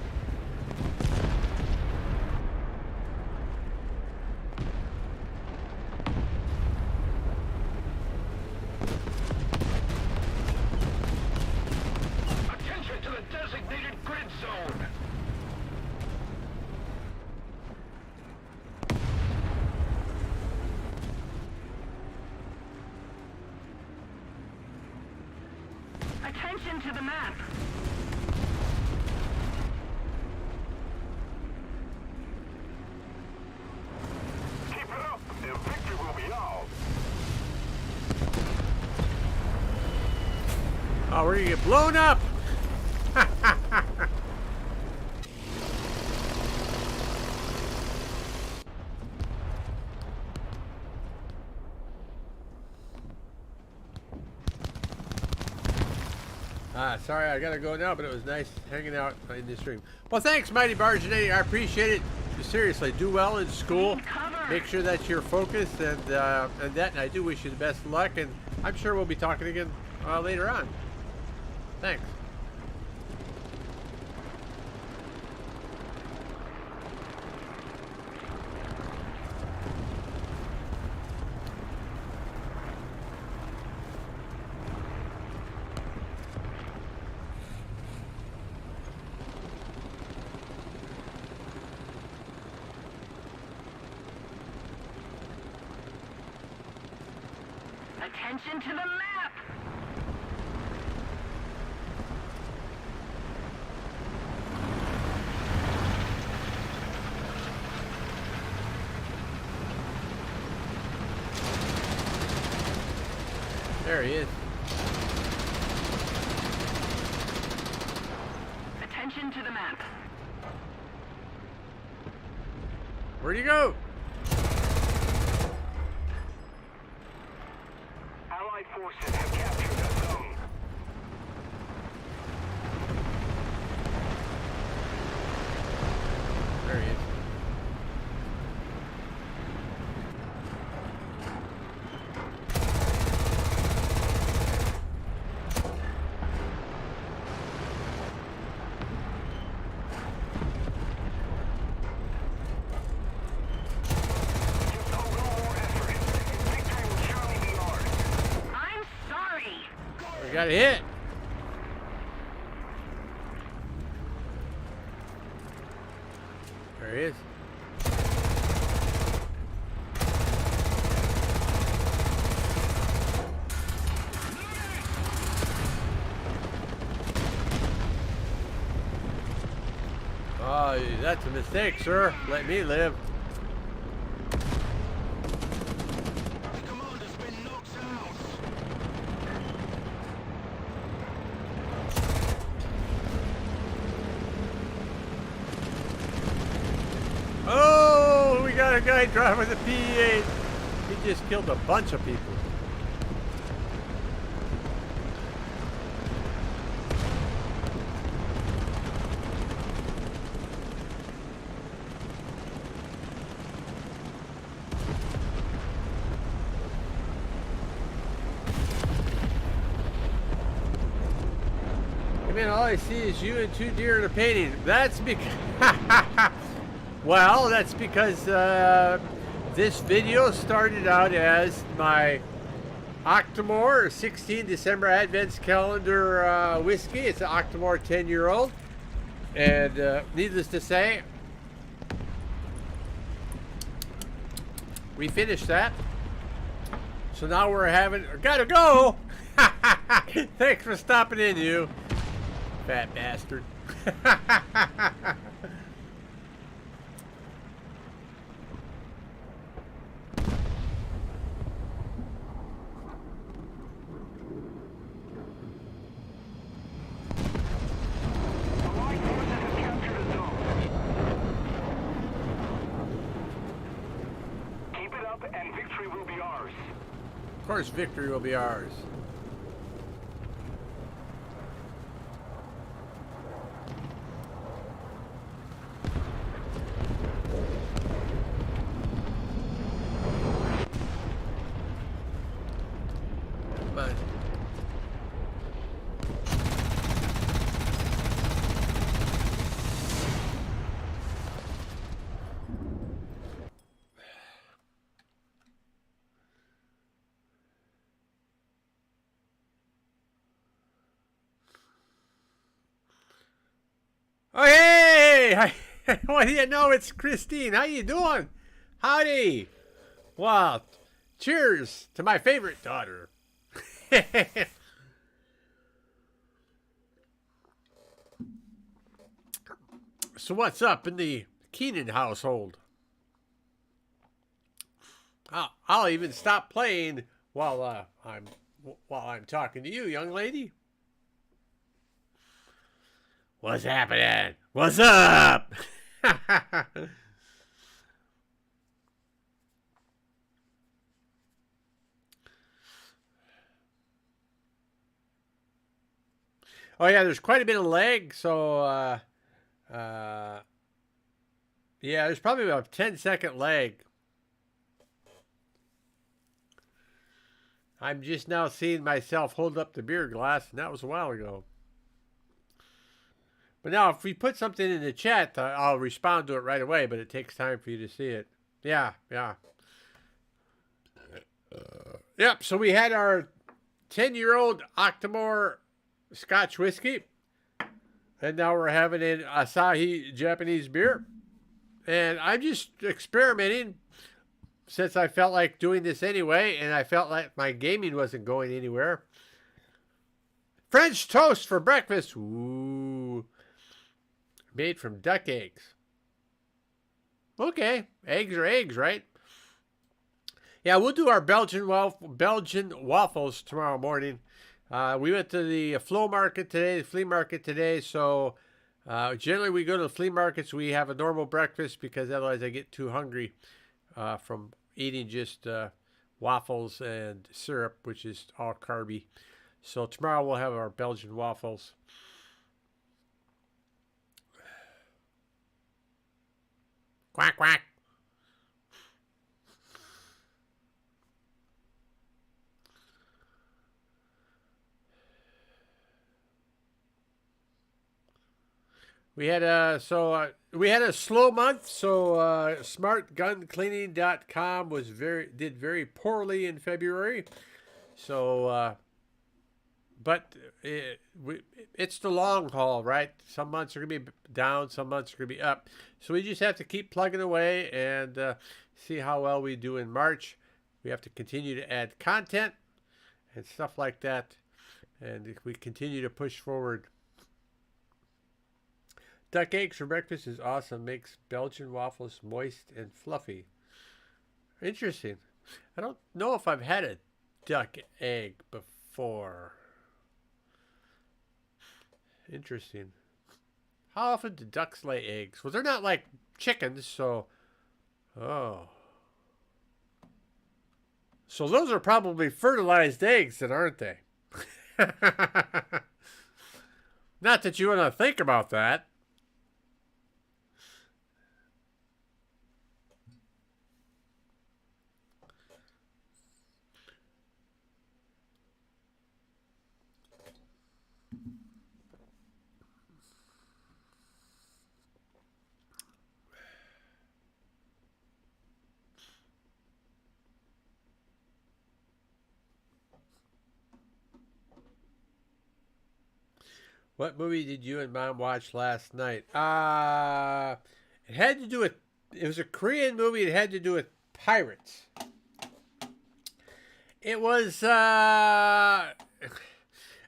Speaker 2: Attention to the designated grid zone.
Speaker 3: Attention to the map.
Speaker 2: Keep it up, and victory will be ours.
Speaker 1: Oh, we're gonna get blown up! Sorry, I gotta go now, but it was nice hanging out in the stream. Well, thanks, Mighty Bargenator. I appreciate it. Seriously, do well in school. Make sure that you're focused, and I do wish you the best of luck, and I'm sure we'll be talking again later on. Thanks.
Speaker 3: Attention to the map.
Speaker 1: There he is.
Speaker 3: Attention to the map.
Speaker 1: Where'd he go?
Speaker 2: Allied forces have captured that zone.
Speaker 1: There he is.
Speaker 2: Just hold on more effort. Victory will surely be ours.
Speaker 3: I'm sorry.
Speaker 1: We got a hit. There he is. Oh, that's a mistake, sir. Let me live.
Speaker 2: The commander's been knocked out.
Speaker 1: Oh, we got a guy driving the P8. He just killed a bunch of people. I mean, all I see is you and 2 deer in a painting. That's because... Well, that's because this video started out as my Octomore 16 December Advents Calendar whiskey. It's an Octomore 10-year-old. And needless to say, we finished that. So now we're having... Gotta go! Thanks for stopping in, you fat bastard.
Speaker 2: Allied forces have captured a zone. Keep it up and victory will be ours.
Speaker 1: Of course, victory will be ours. Come on. Oh, hey! Well, you know, it's Christine. How you doing? Howdy. Well, cheers to my favorite daughter. So what's up in the Keenan household? I'll even stop playing while I'm talking to you, young lady. What's happening? What's up? Oh yeah, there's quite a bit of lag, so yeah, there's probably about a 10-second lag. I'm just now seeing myself hold up the beer glass, and that was a while ago. But now, if we put something in the chat, I'll respond to it right away, but it takes time for you to see it. Yeah. Yep, so we had our 10-year-old Octomore Scotch whiskey, and now we're having an Asahi Japanese beer. And I'm just experimenting since I felt like doing this anyway, and I felt like my gaming wasn't going anywhere. French toast for breakfast. Ooh. Made from duck eggs. Okay, eggs are eggs, right? Yeah, we'll do our Belgian waffles tomorrow morning. We went to the flea market today, so generally we go to the flea markets. We have a normal breakfast because otherwise I get too hungry from eating just waffles and syrup, which is all carby. So tomorrow we'll have our Belgian waffles. Quack, quack. We had a slow month, so smartguncleaning.com did very poorly in February. So but it's the long haul, right? Some months are going to be down, some months are going to be up. So we just have to keep plugging away and see how well we do in March. We have to continue to add content and stuff like that. And if we continue to push forward. Duck eggs for breakfast is awesome. Makes Belgian waffles moist and fluffy. Interesting. I don't know if I've had a duck egg before. Interesting. How often do ducks lay eggs? Well, they're not like chickens, so... Oh. So those are probably fertilized eggs then, aren't they? Not that you want to think about that. What movie did you and Mom watch last night? It had to do with... It was a Korean movie. It had to do with Pirates. It was on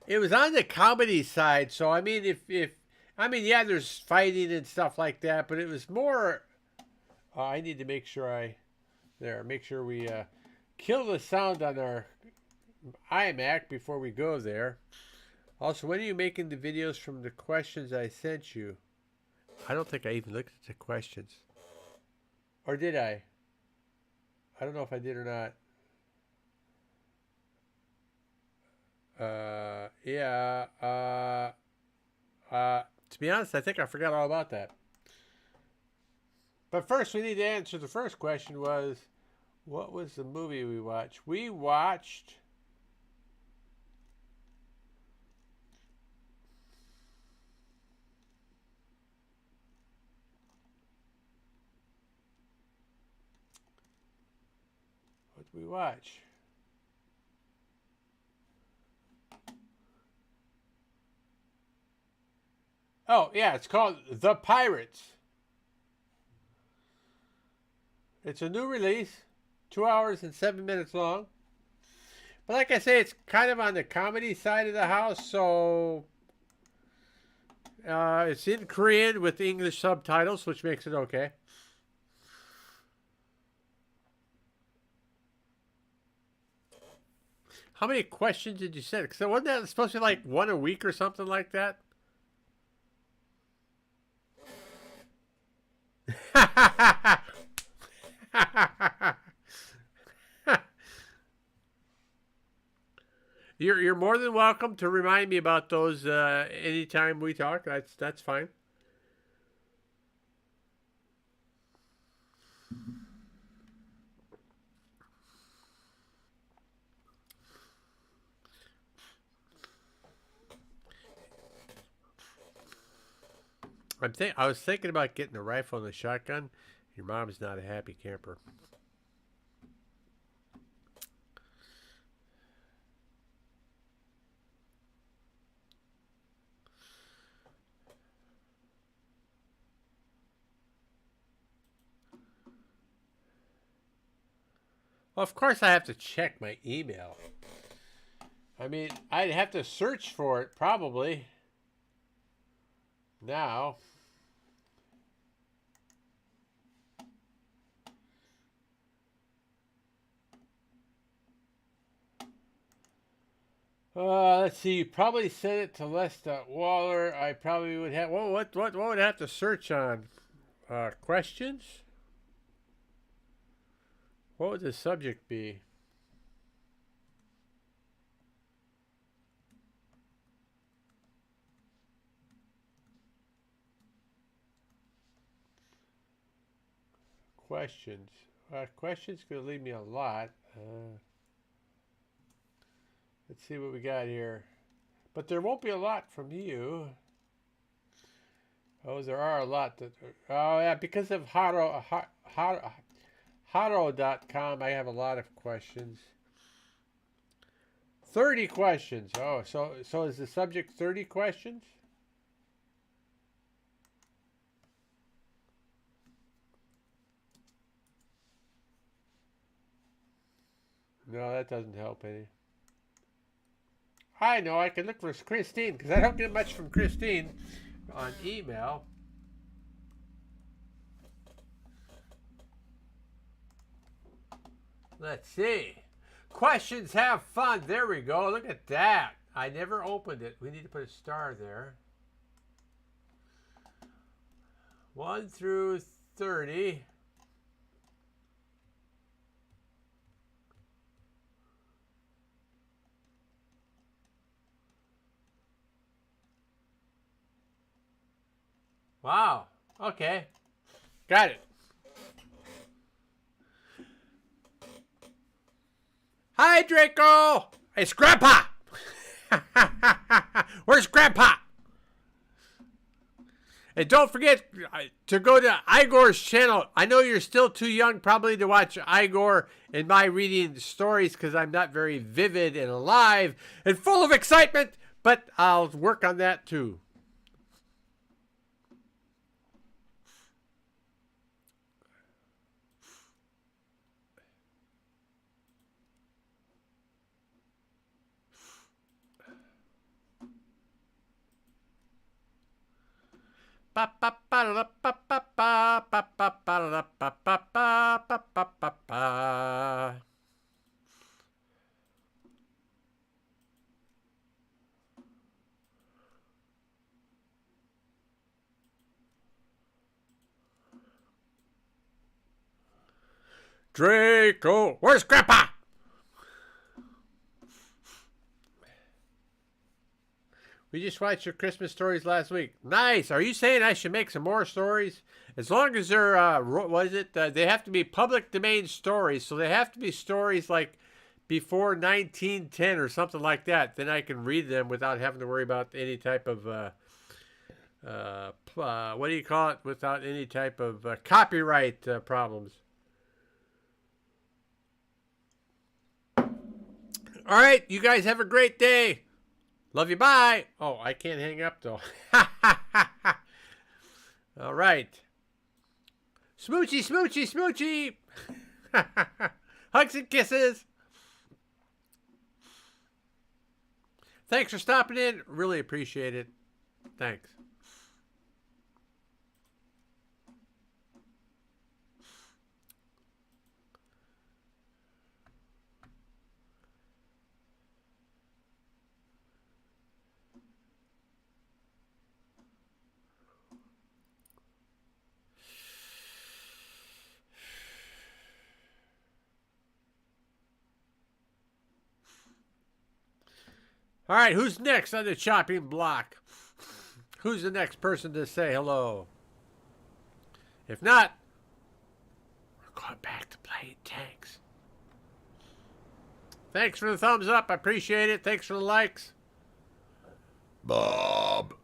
Speaker 1: the comedy side, so I mean, if I mean, yeah, there's fighting and stuff like that, but it was more. I need to make sure make sure we kill the sound on our iMac before we go there. Also, when are you making the videos from the questions I sent you? I don't think I even looked at the questions. Or did I? I don't know if I did or not. Yeah. To be honest, I think I forgot all about that. But first, we need to answer the first question was, what was the movie we watched? We watched... What did we watch? Oh, yeah, it's called The Pirates. It's a new release, 2 hours and 7 minutes long. But like I say, it's kind of on the comedy side of the house, so it's in Korean with English subtitles, which makes it okay. How many questions did you send? Because wasn't that supposed to be like one a week or something like that? You're more than welcome to remind me about those anytime we talk. That's fine. I was thinking about getting a rifle and a shotgun. Your mom's not a happy camper. Well, of course I have to check my email. I mean, I'd have to search for it probably. Now. Let's see. You probably sent it to Lesta Waller. I probably would have. Well, what would I have to search on? Questions. What would the subject be? Questions. Questions could leave me a lot. Let's see what we got here. But there won't be a lot from you. Oh, there are a lot that... Oh, yeah, because of Haro.com, I have a lot of questions. 30 questions. Oh, so is the subject 30 questions? No, that doesn't help any. I know, I can look for Christine, because I don't get much from Christine on email. Let's see. Questions, have fun. There we go. Look at that. I never opened it. We need to put a star there. 1 through 30. Wow. Okay. Got it. Hi, Draco. It's Grandpa. Where's Grandpa? And don't forget to go to Igor's channel. I know you're still too young probably to watch Igor and my reading stories because I'm not very vivid and alive and full of excitement, but I'll work on that too. Draco, where's Grandpa? We just watched your Christmas stories last week. Nice. Are you saying I should make some more stories? As long as they're, what is it? They have to be public domain stories. So they have to be stories like before 1910 or something like that. Then I can read them without having to worry about any type of, what do you call it? Without any type of copyright problems. All right. You guys have a great day. Love you, bye. Oh, I can't hang up, though. All right. Smoochy, smoochy, smoochy. Hugs and kisses. Thanks for stopping in. Really appreciate it. Thanks. All right, who's next on the chopping block? Who's the next person to say hello? If not, we're going back to playing tanks. Thanks for the thumbs up. I appreciate it. Thanks for the likes. Bob.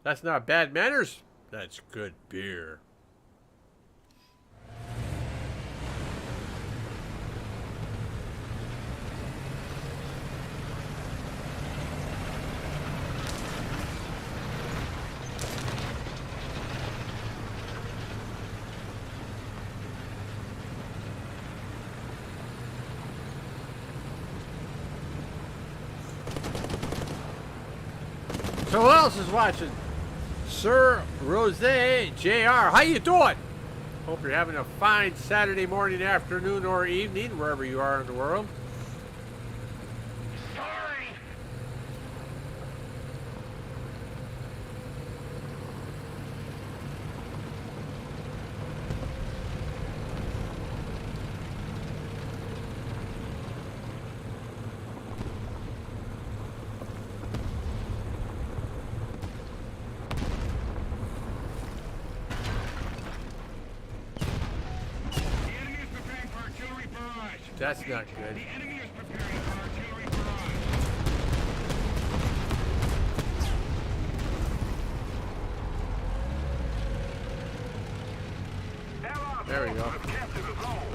Speaker 1: That's not bad manners. That's good beer. So who else is watching? Sir Rose JR. How you doing? Hope you're having a fine Saturday morning, afternoon, or evening, wherever you are in the world.
Speaker 2: Sorry. The enemy is preparing for artillery barrage.
Speaker 1: That's not good.
Speaker 2: The enemy is preparing for artillery barrage.
Speaker 1: There we go.
Speaker 2: Have captured the zone.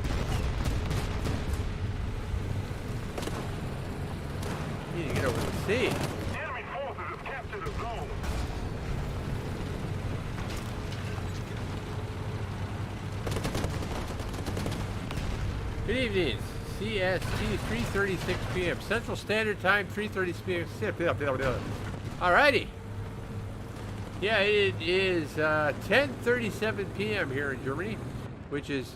Speaker 1: You need to get over the sea.
Speaker 2: The enemy forces have captured the zone.
Speaker 1: Good evening. CST 3:36 p.m. Central Standard Time 3:30 p.m. Alrighty. Yeah, it is 10:37 p.m. here in Germany, which is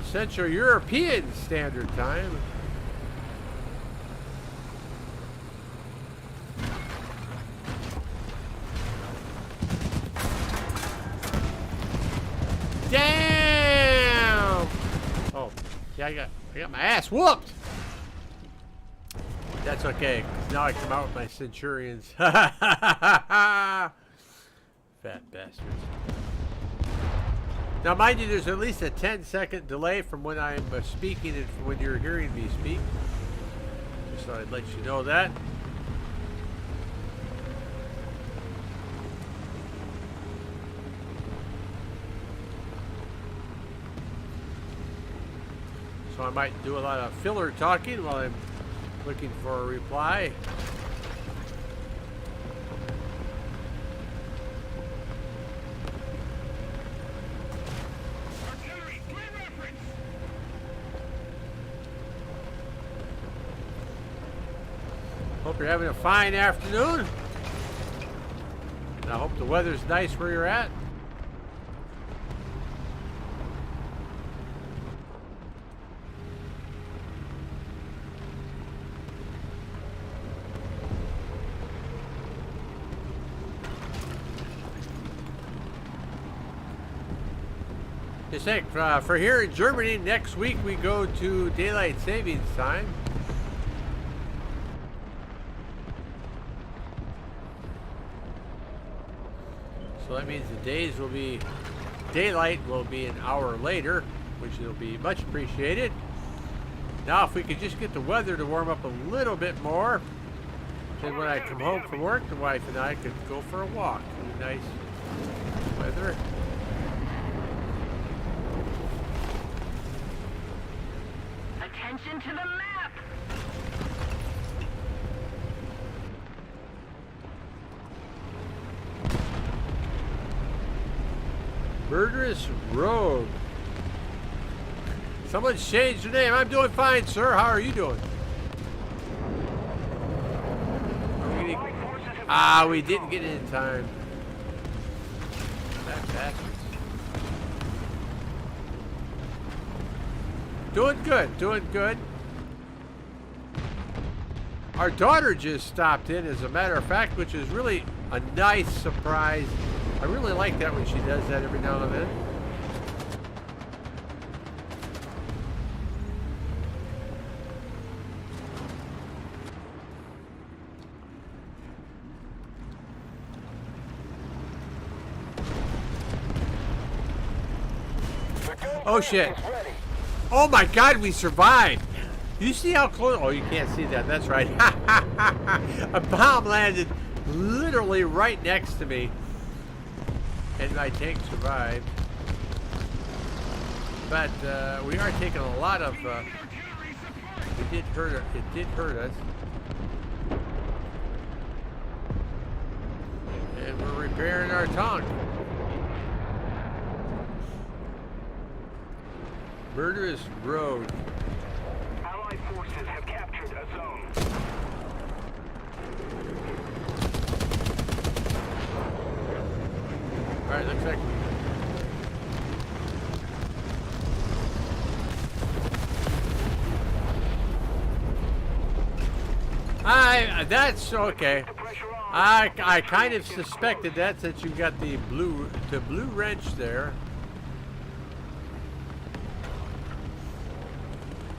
Speaker 1: Central European Standard Time. Damn! Oh, yeah, I got my ass whooped. That's okay, 'cause now I come out with my Centurions. Fat bastards. Now, mind you, there's at least a 10-second delay from when I'm speaking and from when you're hearing me speak. Just thought I'd let you know that. So I might do a lot of filler talking while I'm looking for a reply.
Speaker 2: Artillery, clear reference.
Speaker 1: Hope you're having a fine afternoon. Hope the weather's nice where you're at. Just think, for here in Germany, next week we go to daylight savings time. So that means the days will be, daylight will be an hour later, which will be much appreciated. Now if we could just get the weather to warm up a little bit more, then when I come home from work, the wife and I could go for a walk in the nice weather.
Speaker 3: Attention to the map!
Speaker 1: Murderous Road. Someone's changed their name. I'm doing fine, sir. How are you doing? We didn't get it in time. That bastards. Doing good, doing good. Our daughter just stopped in, as a matter of fact, which is really a nice surprise. I really like that when she does that every now and then. Oh shit. Oh my god, we survived. You see how close? Oh, you can't see that. That's right. A bomb landed literally right next to me. And my tank survived. But we are taking a lot of... it did hurt us. And we're repairing our tank. Murderous Road.
Speaker 2: Allied forces have captured a zone.
Speaker 1: Alright, looks like... that's okay. I kind of suspected that since you got the blue wrench there.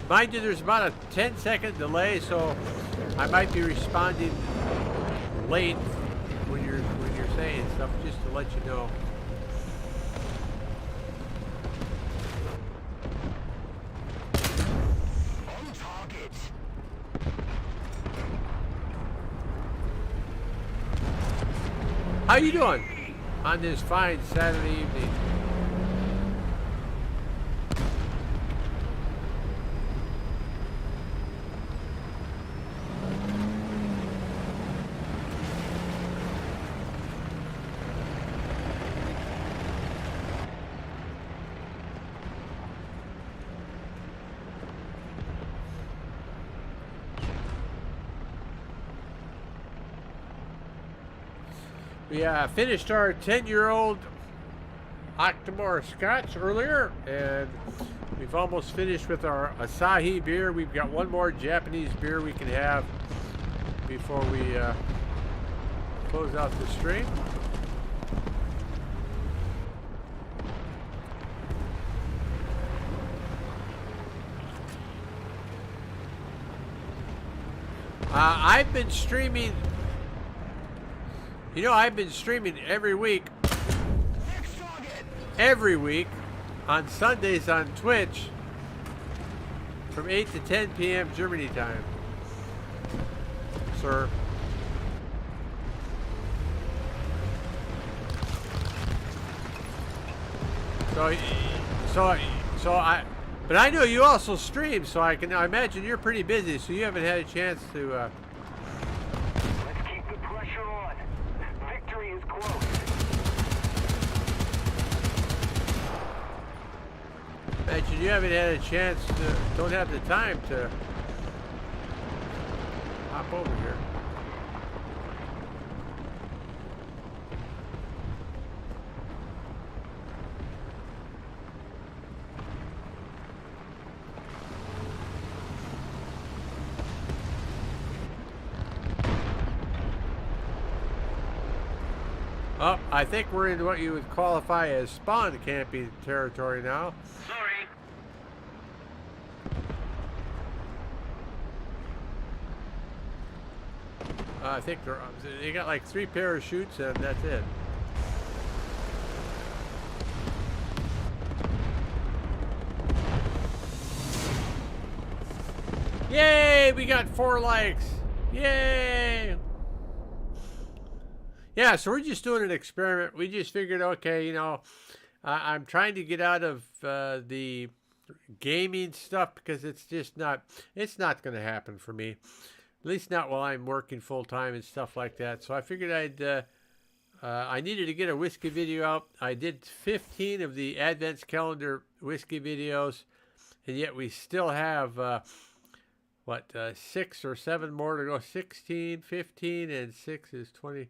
Speaker 1: Mind you, there's about a 10-second delay, so I might be responding late when you're saying stuff, just to let you know.
Speaker 2: On target.
Speaker 1: How you doing on this fine Saturday evening? We finished our 10-year-old Octomore Scotch earlier, and we've almost finished with our Asahi beer. We've got one more Japanese beer we can have before we close out the stream. I've been streaming. You know, I've been streaming every week on Sundays on Twitch from 8 to 10 p.m. Germany time, sir. But I know you also stream, so I imagine you're pretty busy, so you haven't had a chance to.
Speaker 2: Let's keep the pressure on. Victory is close.
Speaker 1: Imagine you haven't had a chance to, don't have the time to hop over here. Oh, I think we're in what you would qualify as spawn camping territory now.
Speaker 3: Sorry.
Speaker 1: I think they got like 3 parachutes and that's it. Yay! We got 4 likes. Yay! Yeah, so we're just doing an experiment. We just figured, okay, you know, I'm trying to get out of the gaming stuff because it's not going to happen for me. At least not while I'm working full time and stuff like that. So I figured I needed to get a whiskey video out. I did 15 of the Advents calendar whiskey videos, and yet we still have 6 or 7 more to go. 16, 15, and 6 is 20.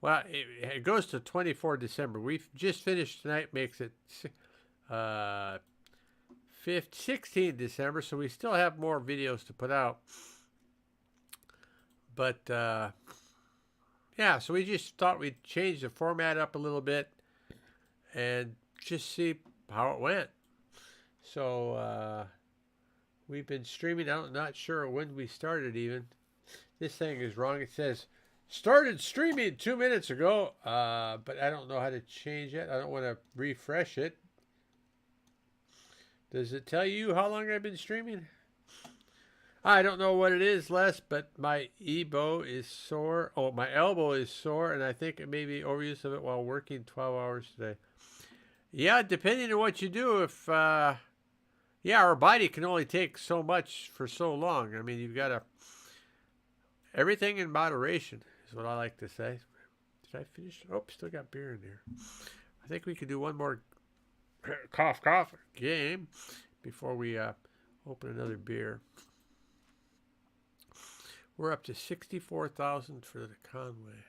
Speaker 1: Well, it goes to 24 December. We've just finished tonight, makes it 16 December, so we still have more videos to put out. But, yeah, so we just thought we'd change the format up a little bit and just see how it went. So, we've been streaming. I'm not sure when we started even. This thing is wrong. It says, started streaming 2 minutes ago, but I don't know how to change it. I don't want to refresh it. Does it tell you how long I've been streaming? I don't know what it is, Les, but my elbow is sore. Oh, my elbow is sore, and I think it may be overuse of it while working 12 hours today. Yeah, depending on what you do, if, yeah, our body can only take so much for so long. I mean, you've got to, everything in moderation is what I like to say. Did I finish? Oh, still got beer in there. I think we could do one more cough game before we open another beer. We're up to 64,000 for the Conway.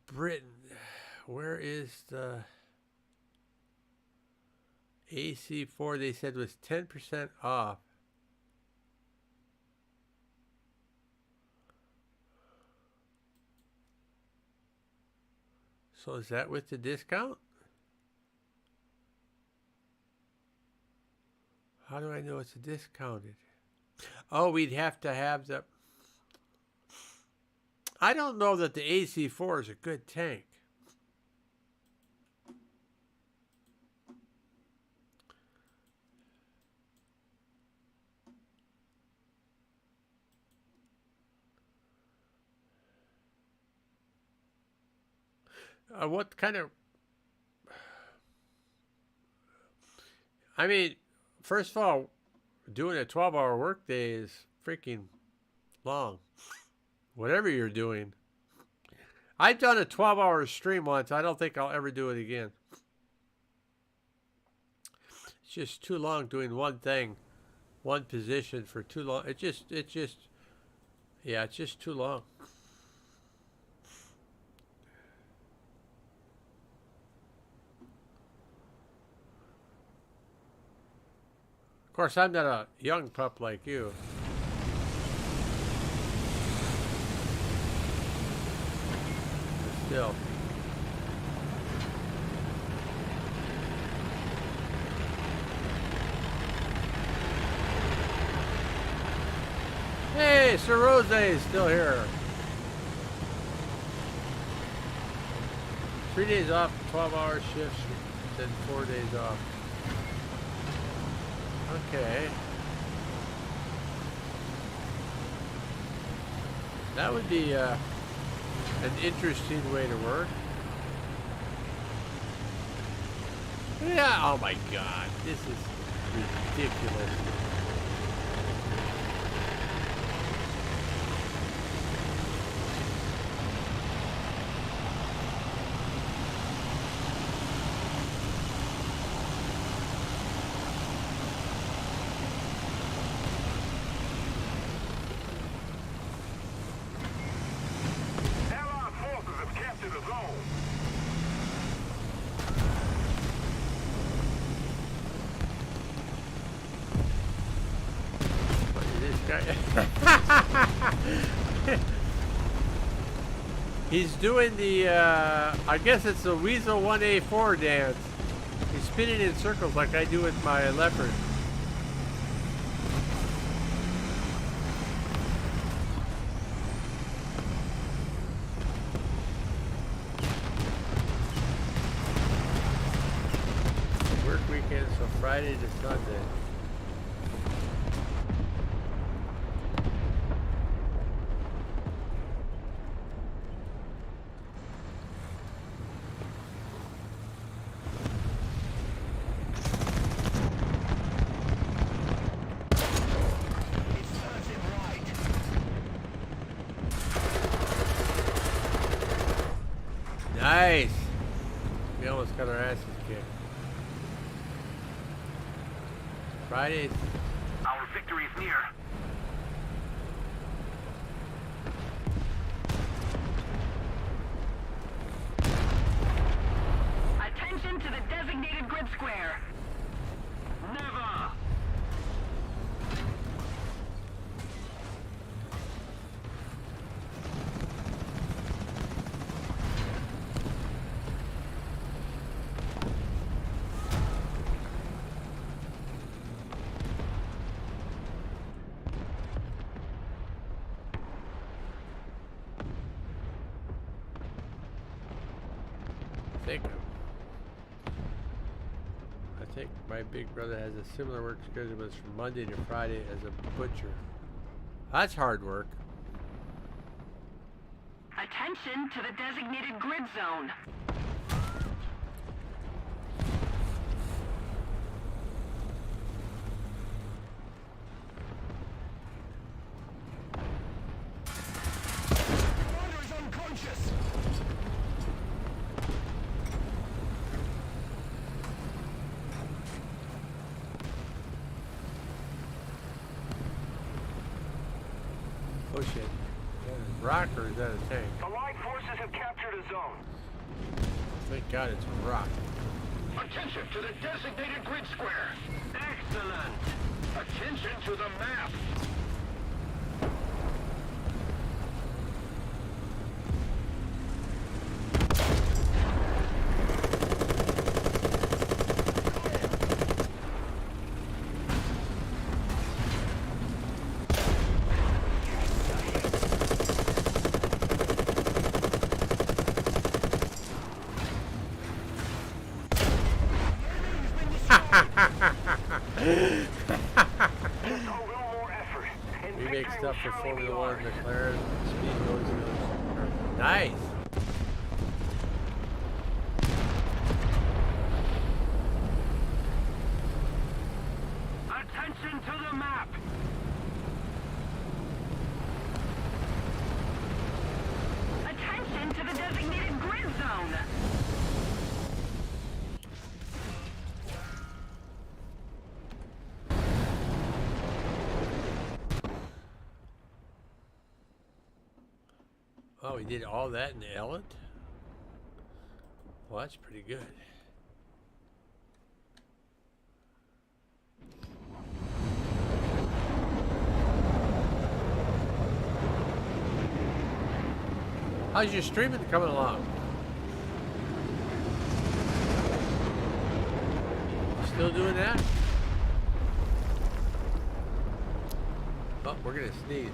Speaker 1: Britain, where is the AC4? They said was 10% off. So is that with the discount? How do I know it's discounted? Oh, we'd have to have the... I don't know that the AC4 is a good tank. What kind of... I mean... First of all, doing a 12-hour workday is freaking long. Whatever you're doing. I've done a 12-hour stream once. I don't think I'll ever do it again. It's just too long doing one thing, one position for too long. It's just too long. Of course, I'm not a young pup like you. But still. Hey, Sir Rose is still here. 3 days off, 12-hour shifts, then 4 days off. Okay. That would be an interesting way to work. Yeah, oh my God, this is ridiculous. He's doing the, I guess it's the Weasel 1A4 dance. He's spinning in circles like I do with my leopard. Work weekend, so Friday to Sunday. Nice! We almost got our asses kicked. Fridays.
Speaker 2: Our victory is near.
Speaker 3: Attention to the designated grid square.
Speaker 2: Never!
Speaker 1: I think my big brother has a similar work schedule, but it's from Monday to Friday as a butcher. That's hard work.
Speaker 3: Attention to the designated grid zone.
Speaker 2: Commander is unconscious!
Speaker 1: Oh shit. Is that a rock or is that a tank?
Speaker 2: Allied forces have captured a zone.
Speaker 1: Thank God it's a rock.
Speaker 2: Attention to the designated grid square. Excellent. Attention to the map.
Speaker 1: We make stuff for Formula One, McLaren, speedboats. Nice.
Speaker 2: Attention to the map.
Speaker 3: Attention to the designated grid zone.
Speaker 1: Oh, we did all that in Ellet? Well, that's pretty good. How's your streaming coming along? Still doing that? Oh, we're gonna sneeze.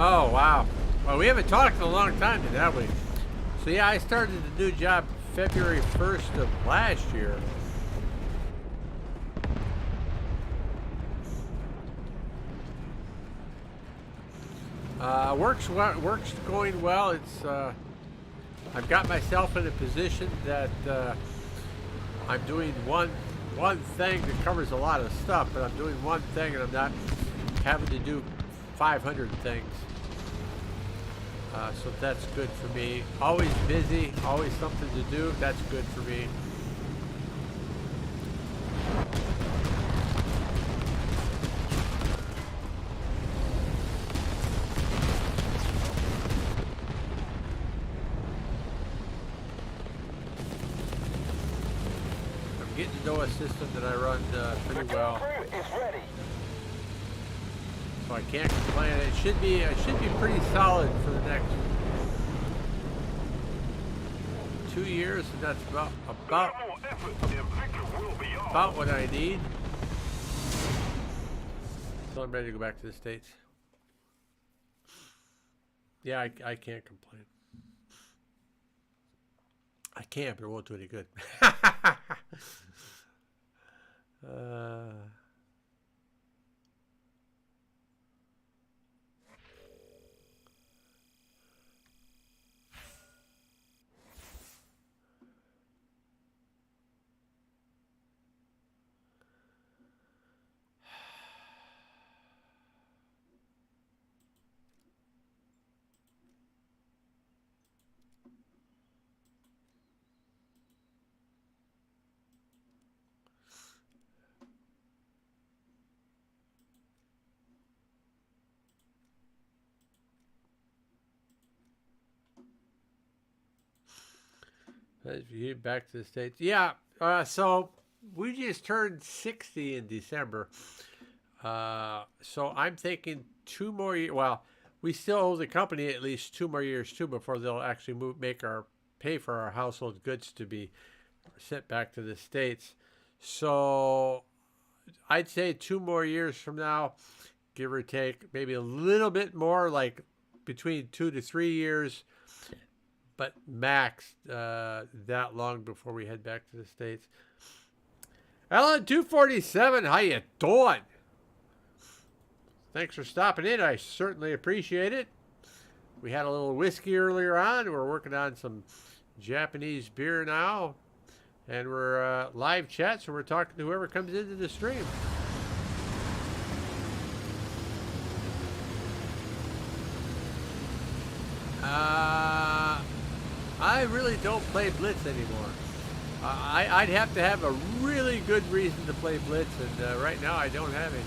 Speaker 1: Oh, wow. Well, we haven't talked in a long time, then, have we? So, yeah, I started the new job February 1st of last year. Work's going well. It's I've got myself in a position that I'm doing one thing that covers a lot of stuff, but I'm doing one thing and I'm not having to do 500 things. So that's good for me. Always busy, always something to do. That's good for me. I'm getting to know a system that I run pretty well. So I can't complain. It should be pretty solid for the next 2 years, and that's about what I need. So I'm ready to go back to the States. Yeah, I can't complain. I can't, but it won't do any good. Back to the States. Yeah, so we just turned 60 in December. So I'm thinking 2 more years. Well, we still owe the company at least 2 more years too before they'll actually pay for our household goods to be sent back to the States. So I'd say 2 more years from now, give or take, maybe a little bit more, like between 2 to 3 years. But max that long before we head back to the States. Alan 247, how you doing? Thanks for stopping in. I certainly appreciate it. We had a little whiskey earlier on. We're working on some Japanese beer now. And we're live chat, so we're talking to whoever comes into the stream. I really don't play Blitz anymore. I'd have to have a really good reason to play Blitz, and right now I don't have any.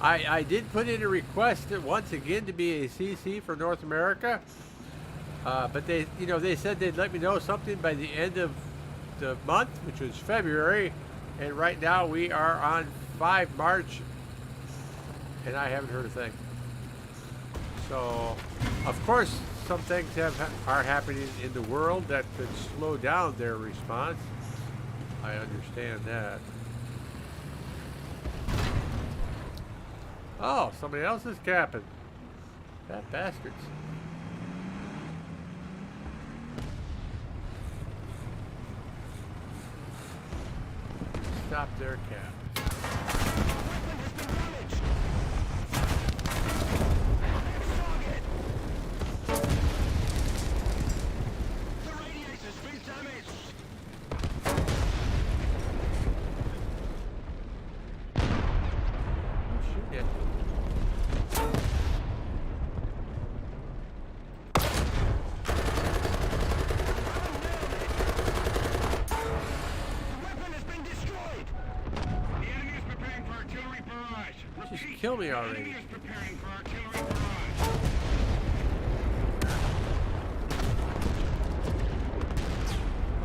Speaker 1: I did put in a request once again to be a CC for North America, but they said they'd let me know something by the end of the month, which was February, and right now we are on 5 March, and I haven't heard a thing. So, of course, some things are happening in the world that could slow down their response. I understand that. Oh, somebody else is capping. Fat bastards. Stop their cap. Kill me already.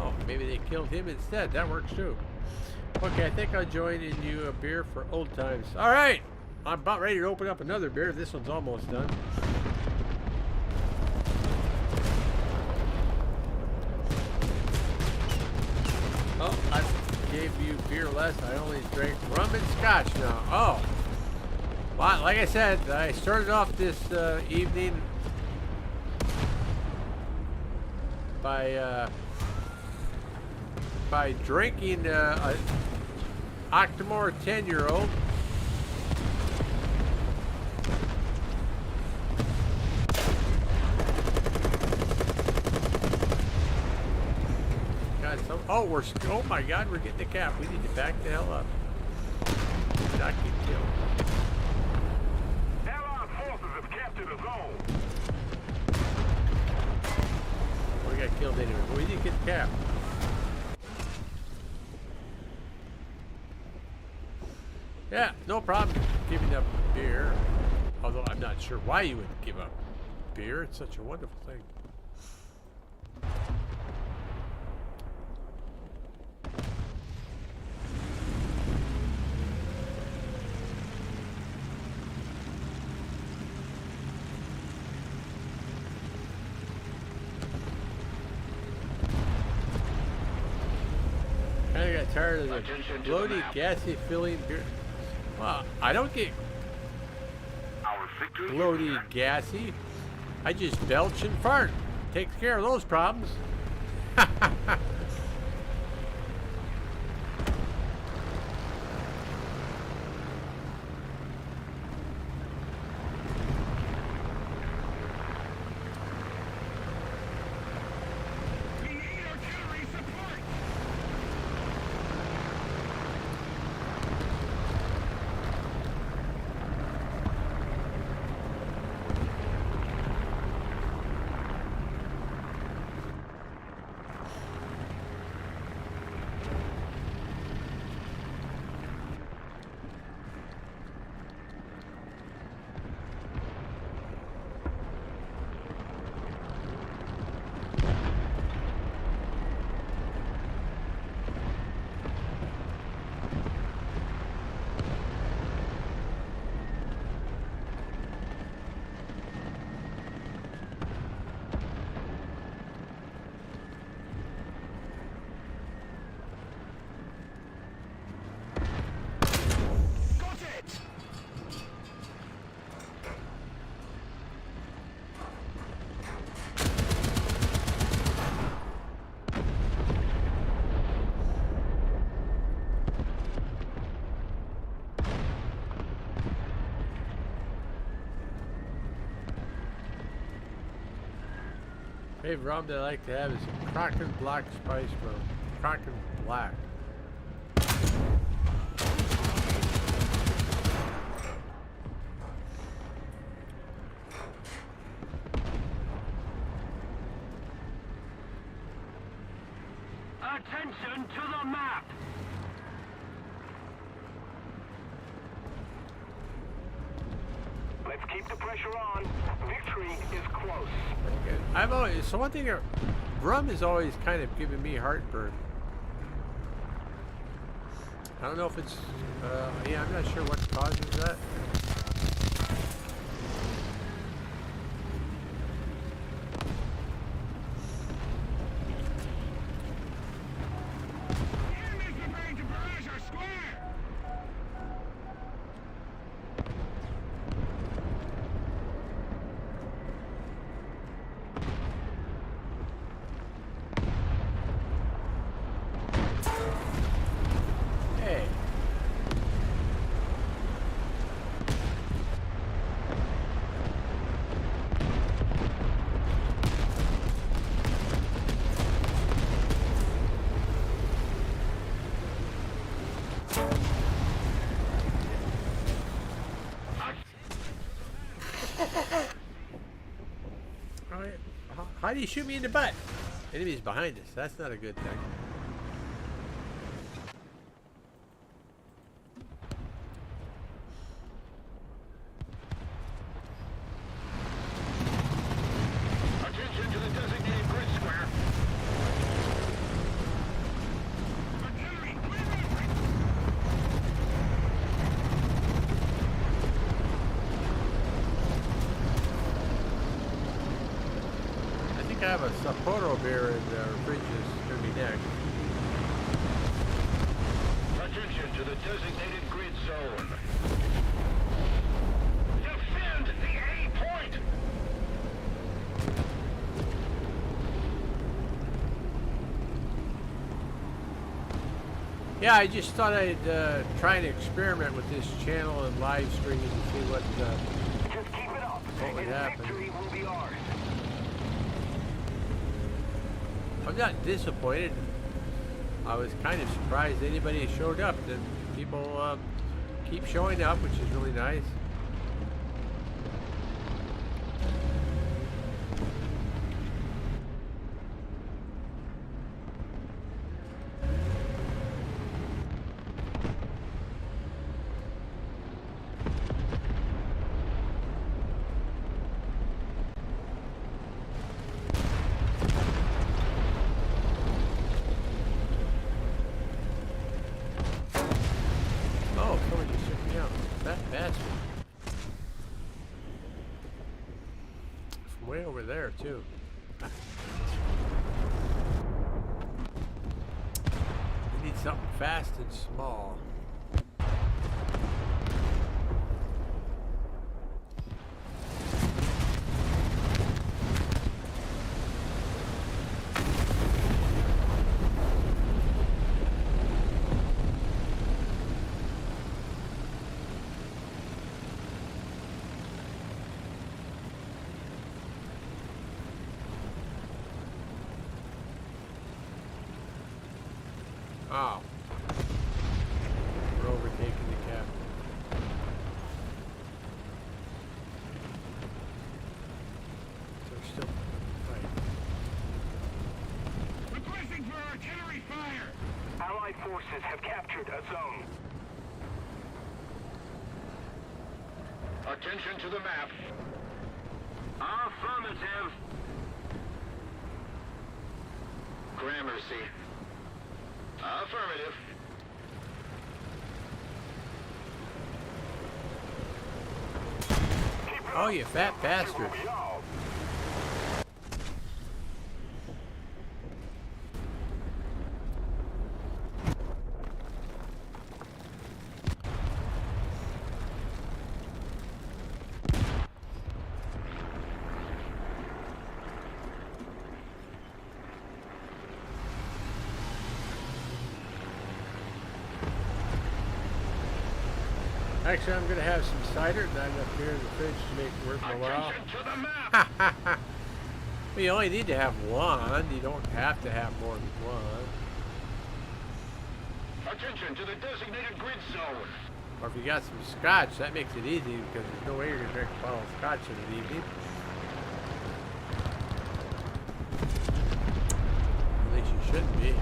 Speaker 1: Oh, maybe they killed him instead. That works too. Okay, I think I'll join in you a beer for old times. All right. I'm about ready to open up another beer. This one's almost done. Oh, I gave you beer less. I only drank rum and scotch now. Oh. Well, like I said, I started off this evening by drinking a Octomore 10-year-old. God, oh my God, we're getting the cap. We need to back the hell up. Not get killed.
Speaker 2: Allied forces have captured a zone.
Speaker 1: We got killed anyway. We didn't get the cap. Yeah, no problem giving up beer. Although I'm not sure why you would give up beer. It's such a wonderful thing. I got tired of the bloaty, gassy, filling beer. Well, I don't get
Speaker 2: Our victory.
Speaker 1: bloaty, gassy. I just belch and fart. Takes care of those problems.
Speaker 2: We need artillery support. Got it.
Speaker 1: Favorite rum that I like to have is a Kraken Black Spice rum. Kraken Black.
Speaker 3: Attention to the map!
Speaker 2: Let's keep the pressure on. Victory is close.
Speaker 1: I've always, so one thing, rum has always kind of given me heartburn. I don't know if it's, yeah, I'm not sure what causes that.
Speaker 2: The enemy's preparing to barrage our square.
Speaker 1: Hey. All right. How do you shoot me in the butt? Enemy's behind us. That's not a good thing.
Speaker 2: Attention to the designated grid square. Artillery, clear
Speaker 1: think I have a Sapporo beer in the fridge is going to be next.
Speaker 2: Attention to the designated grid zone. Defend the A point!
Speaker 1: Yeah, I just thought I'd try and experiment with this channel and live stream and see what
Speaker 2: Just keep it up,
Speaker 1: would
Speaker 2: and
Speaker 1: happen.
Speaker 2: victory will be ours.
Speaker 1: I'm not disappointed. I was kind of surprised anybody showed up. And people keep showing up, which is really nice. Oh, someone just took me out. That bastard. From way over there, too. We need something fast and small. Oh. We're overtaking the cap. So we're still fighting.
Speaker 2: Requesting for artillery fire! Allied forces have captured a zone. Attention to the map. Affirmative. Gramercy. Affirmative.
Speaker 1: Oh, you fat bastard. Actually, I'm going to have some cider and I'm up here in the fridge to make it worth my while.
Speaker 2: Attention to the map.
Speaker 1: Well, you only need to have one. You don't have to have more than one.
Speaker 2: Attention to the designated grid zone.
Speaker 1: Or if you got some scotch, that makes it easy because there's no way you're going to drink a bottle of scotch in an evening. At least you shouldn't be.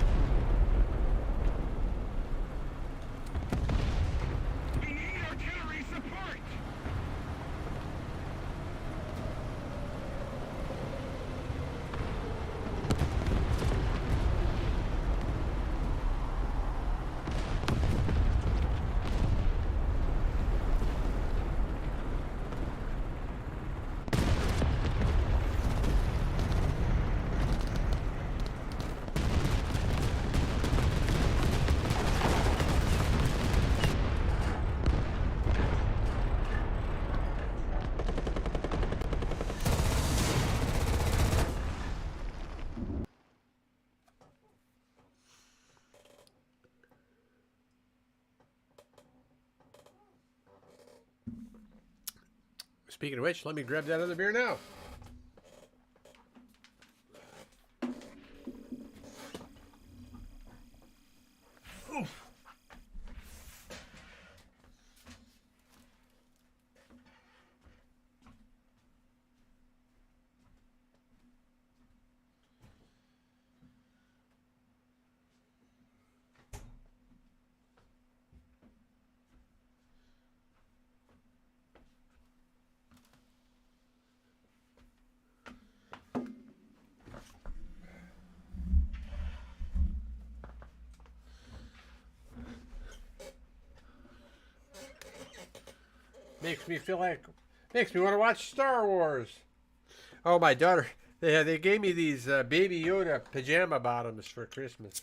Speaker 2: We need artillery support.
Speaker 1: Speaking of which, let me grab that other beer now. Oof. Makes me want to watch Star Wars. Oh, my daughter They gave me these Baby Yoda pajama bottoms for Christmas.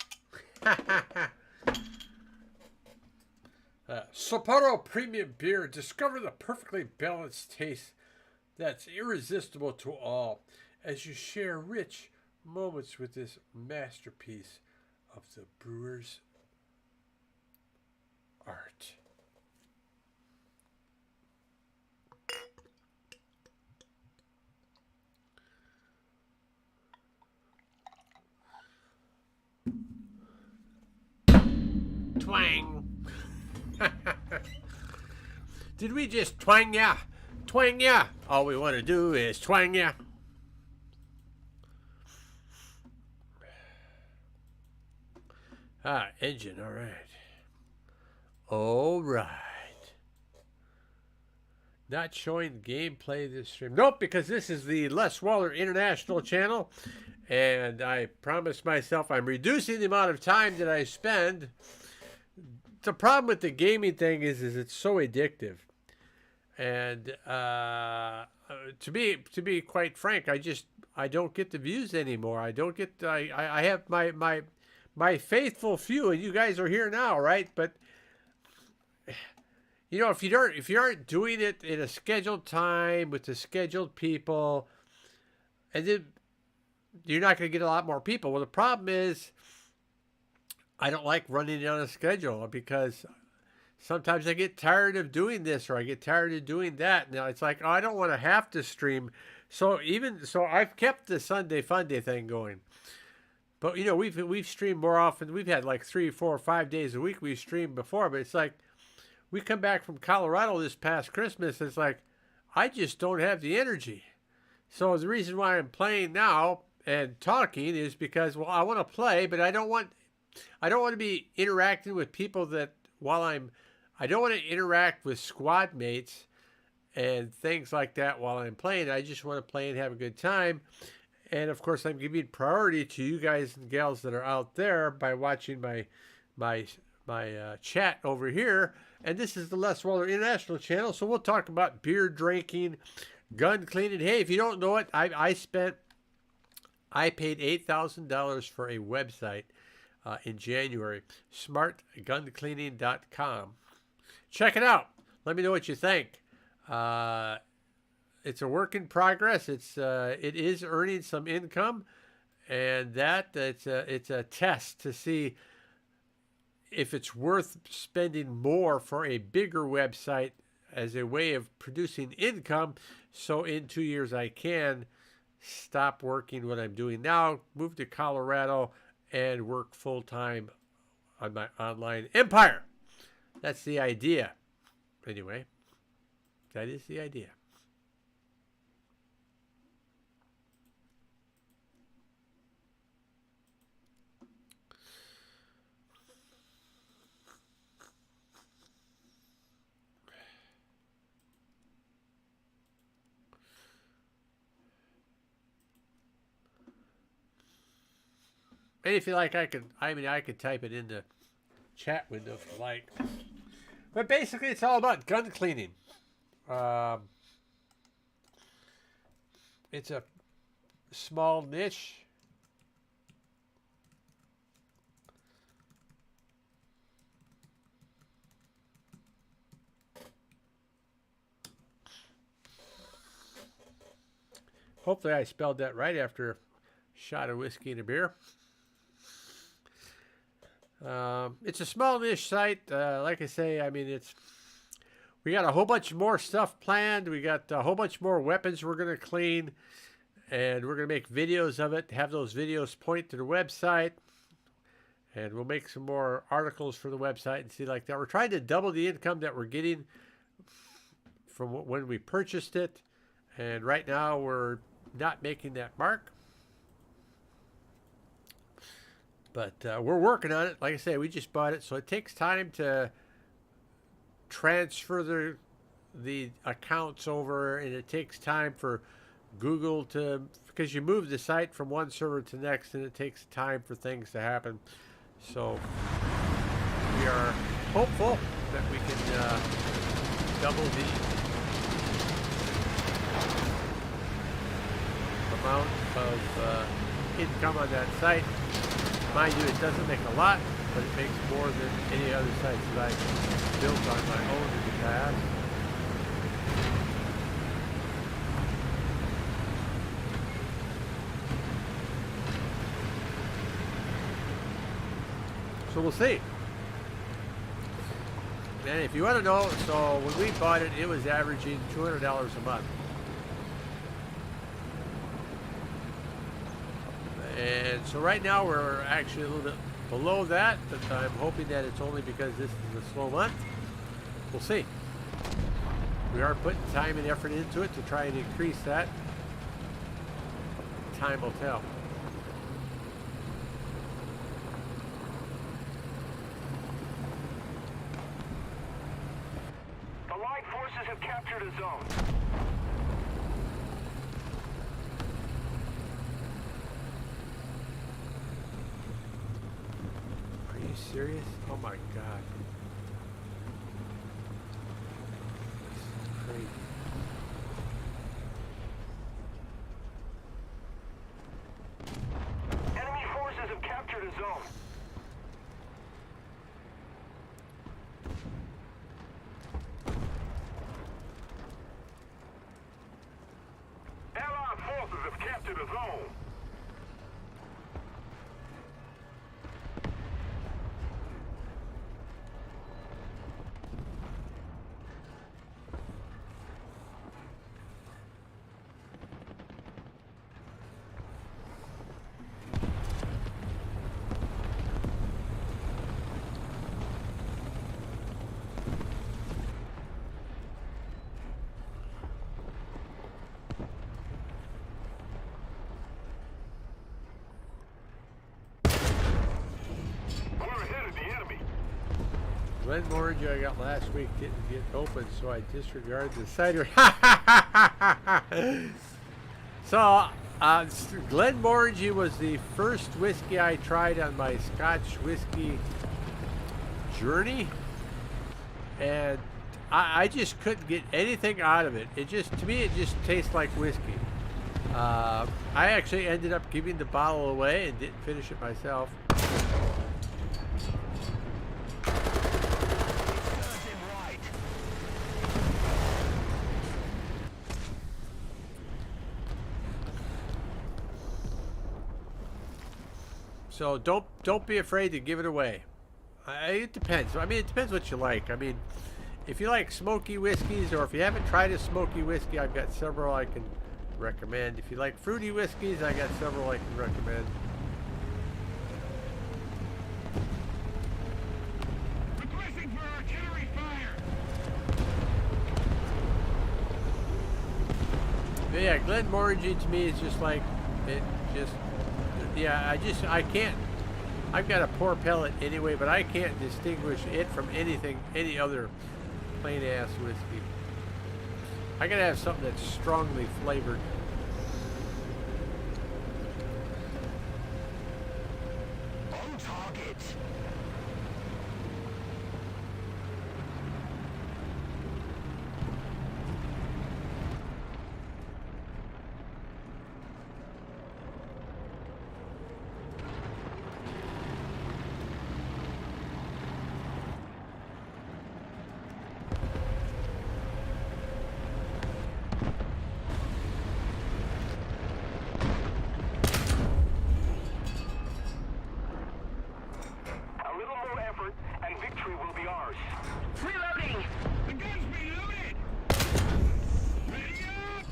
Speaker 1: Sapporo Premium Beer. Discover the perfectly balanced taste that's irresistible to all as you share rich moments with this masterpiece of the brewer's art. Twang. Did we just twang ya? Twang ya. All we want to do is twang ya. Engine, all right. All right. Not showing gameplay this stream. Nope, because this is the Les Waller International channel. And I promised myself I'm reducing the amount of time that I spend. The problem with the gaming thing is it's so addictive. And to be quite frank, I don't get the views anymore. I don't get I have my faithful few, and you guys are here now, right? But you know, if you aren't doing it in a scheduled time with the scheduled people, and then you're not going to get a lot more people. Well, the problem is I don't like running it on a schedule because sometimes I get tired of doing this or I get tired of doing that. Now it's like, oh, I don't want to have to stream. So I've kept the Sunday Funday thing going. But you know, we've streamed more often. We've had like 3, 4, 5 days a week we streamed before, but it's like we come back from Colorado this past Christmas. It's like I just don't have the energy. So the reason why I'm playing now and talking is because, well, I want to play, but I don't want to be interacting with people that I don't want to interact with squad mates and things like that while I'm playing. I just want to play and have a good time. And of course, I'm giving priority to you guys and gals that are out there by watching my chat over here. And this is the Les Waller International channel, so we'll talk about beer drinking, gun cleaning. Hey, if you don't know it, I paid $8,000 for a website in January, smartguncleaning.com. Check it out. Let me know what you think. It's a work in progress. It is earning some income, and it's a test to see if it's worth spending more for a bigger website as a way of producing income. So in 2 years I can stop working what I'm doing now, move to Colorado, and work full-time on my online empire. That's the idea. Anyway, that is the idea. And if you like, I could type it in the chat window if you like. But basically, it's all about gun cleaning. It's a small niche. Hopefully I spelled that right after a shot of whiskey and a beer. It's a small niche site. Like I say, I mean, we got a whole bunch more stuff planned. We got a whole bunch more weapons we're going to clean, and we're going to make videos of it, have those videos point to the website, and we'll make some more articles for the website and see like that. We're trying to double the income that we're getting from when we purchased it, and right now we're not making that mark. But we're working on it. Like I say, we just bought it, so it takes time to transfer the accounts over, and it takes time for Google because you move the site from one server to the next, and it takes time for things to happen. So we are hopeful that we can double the amount of income on that site. Mind you, it doesn't make a lot, but it makes more than any other sites that I've built on my own in the past. So we'll see. And if you want to know, so when we bought it, it was averaging $200 a month. And so right now we're actually a little bit below that, but I'm hoping that it's only because this is a slow month. We'll see. We are putting time and effort into it to try and increase that. Time will tell.
Speaker 2: The Allied forces have captured a zone.
Speaker 1: Are you serious? Oh my God. This is crazy.
Speaker 2: Enemy forces have captured a zone. Allied forces have captured a zone.
Speaker 1: Glen Morange I got last week didn't get open, so I disregarded the cider. So, Glen Morange was the first whiskey I tried on my Scotch whiskey journey, and I just couldn't get anything out of it. It just, to me, it just tastes like whiskey. I actually ended up giving the bottle away and didn't finish it myself. So don't be afraid to give it away. It depends. I mean, it depends what you like. I mean, if you like smoky whiskeys, or if you haven't tried a smoky whiskey, I've got several I can recommend. If you like fruity whiskeys, I got several I can recommend.
Speaker 2: Requesting for artillery fire.
Speaker 1: But yeah, Glen Morange to me is just like, it just, yeah, I can't, I've got a poor palate anyway, but I can't distinguish it from anything, any other plain ass whiskey. I gotta have something that's strongly flavored.
Speaker 2: On target. A little more effort, and victory will be ours.
Speaker 3: Reloading!
Speaker 2: The gun's reloaded! Ready up!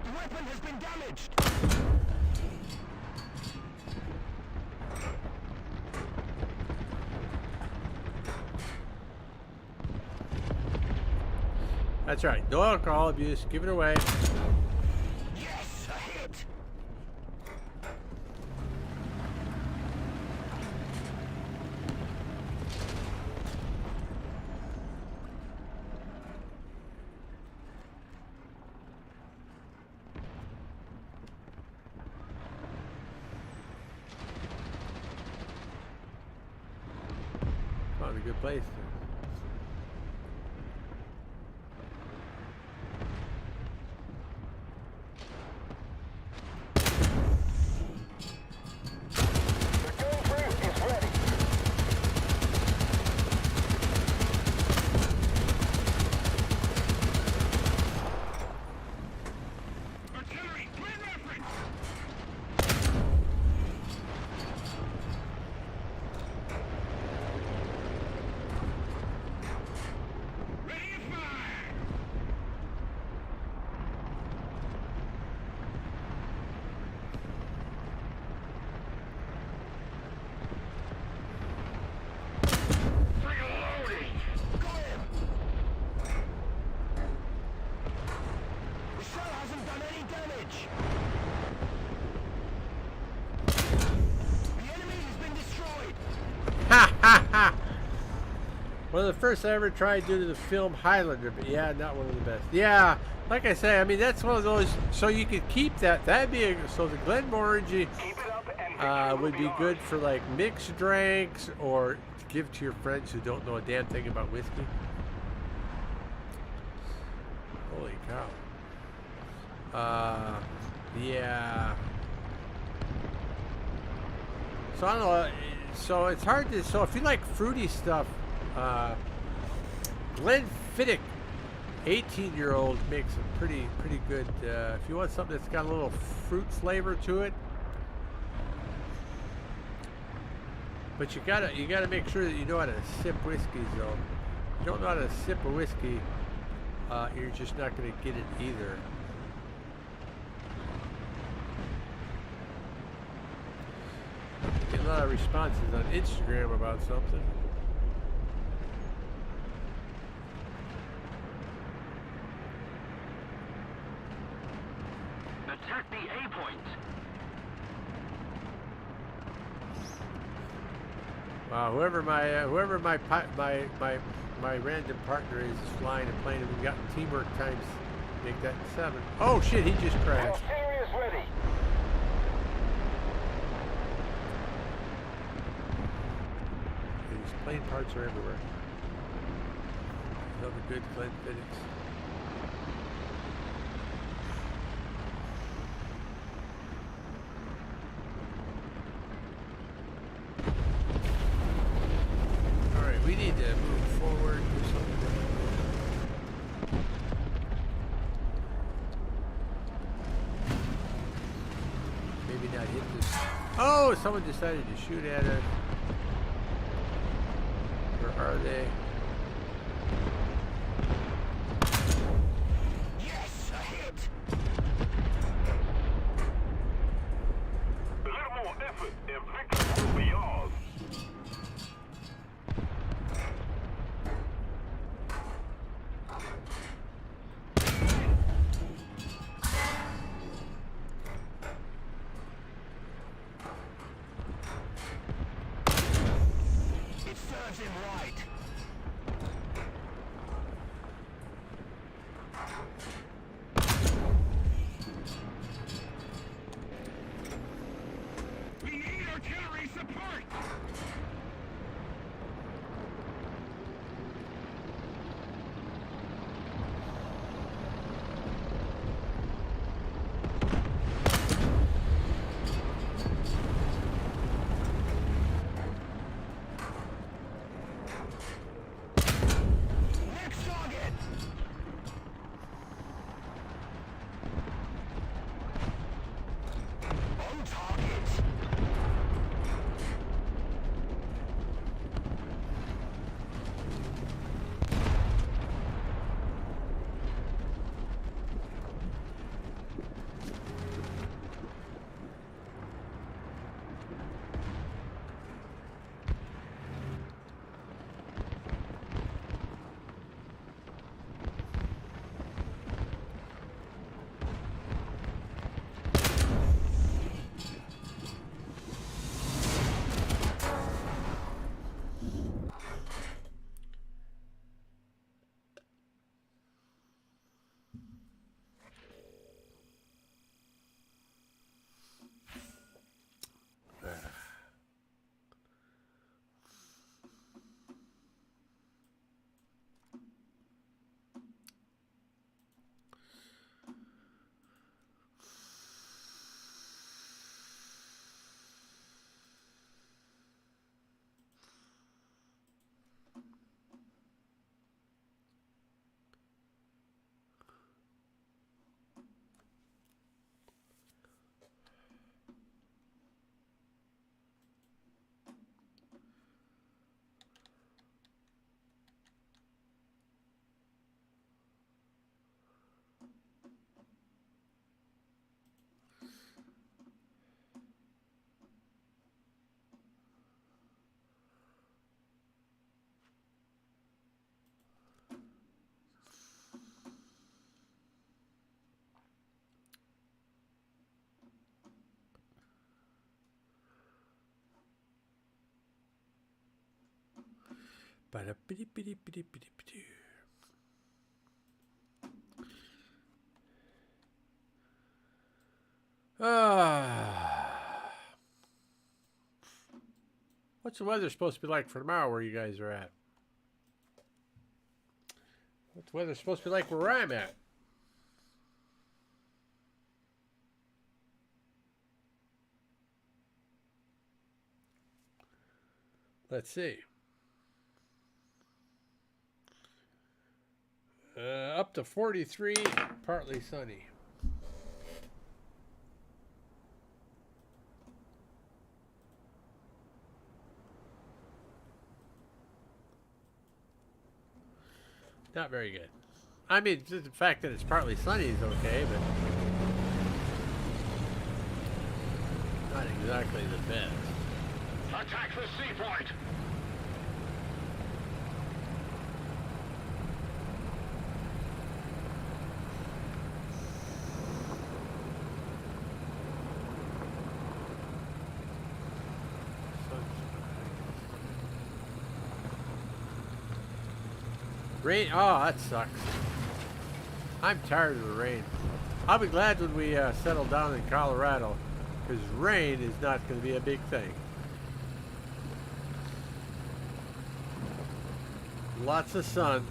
Speaker 2: The weapon has been damaged!
Speaker 1: That's right, no alcohol abuse, give it away.
Speaker 2: Yes, a hit!
Speaker 1: Found a good place. One of the first I ever tried due to the film Highlander, but yeah, not one of the best. Yeah, like I say, I mean that's one of those. So you could keep that. That'd be so the Glenmorangie would be good for like mixed drinks or to give to your friends who don't know a damn thing about whiskey. Holy cow. Yeah. So I don't know. So it's hard to. So if you like fruity stuff, Glenfiddich 18-year-old makes a pretty good. If you want something that's got a little fruit flavor to it, but you gotta make sure that you know how to sip whiskeys though. If you don't know how to sip a whiskey, you're just not gonna get it either. Get a lot of responses on Instagram about something.
Speaker 2: Attack the A point.
Speaker 1: Wow, whoever my random partner is flying a plane, and we've got teamwork times make that 7. Oh shit, he just crashed.
Speaker 2: Serious ready.
Speaker 1: These plane parts are everywhere. Another good Glenfiddich. Alright, we need to move forward, do something. Maybe not hit this. Oh, someone decided to shoot at us. Where are they?
Speaker 2: Yes, a hit. A little more effort and victory will be yours. It serves him right. We need artillery support!
Speaker 1: Ba-da-bidi-bidi-bidi-bidi-bidi. Ah. What's the weather supposed to be like for tomorrow where you guys are at? What's the weather supposed to be like where I'm at? Let's see. Up to 43, partly sunny. Not very good. I mean, just the fact that it's partly sunny is okay, but not exactly the best.
Speaker 2: Attack the seaport!
Speaker 1: Rain. Oh, that sucks. I'm tired of the rain. I'll be glad when we settle down in Colorado, because rain is not going to be a big thing. Lots of sun.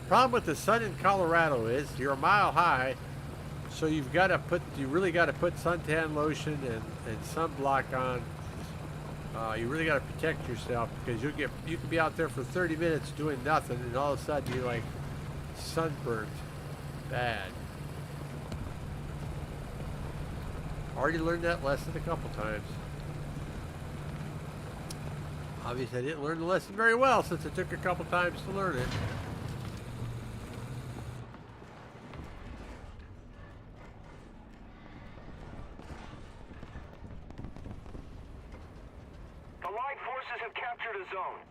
Speaker 1: Problem with the sun in Colorado is you're a mile high, so you really got to put suntan lotion and sunblock on. You really got to protect yourself, because you can be out there for 30 minutes doing nothing, and all of a sudden you're like sunburnt. Bad. Already learned that lesson a couple times. Obviously I didn't learn the lesson very well, since it took a couple times to learn it.
Speaker 2: Allied forces have captured a zone.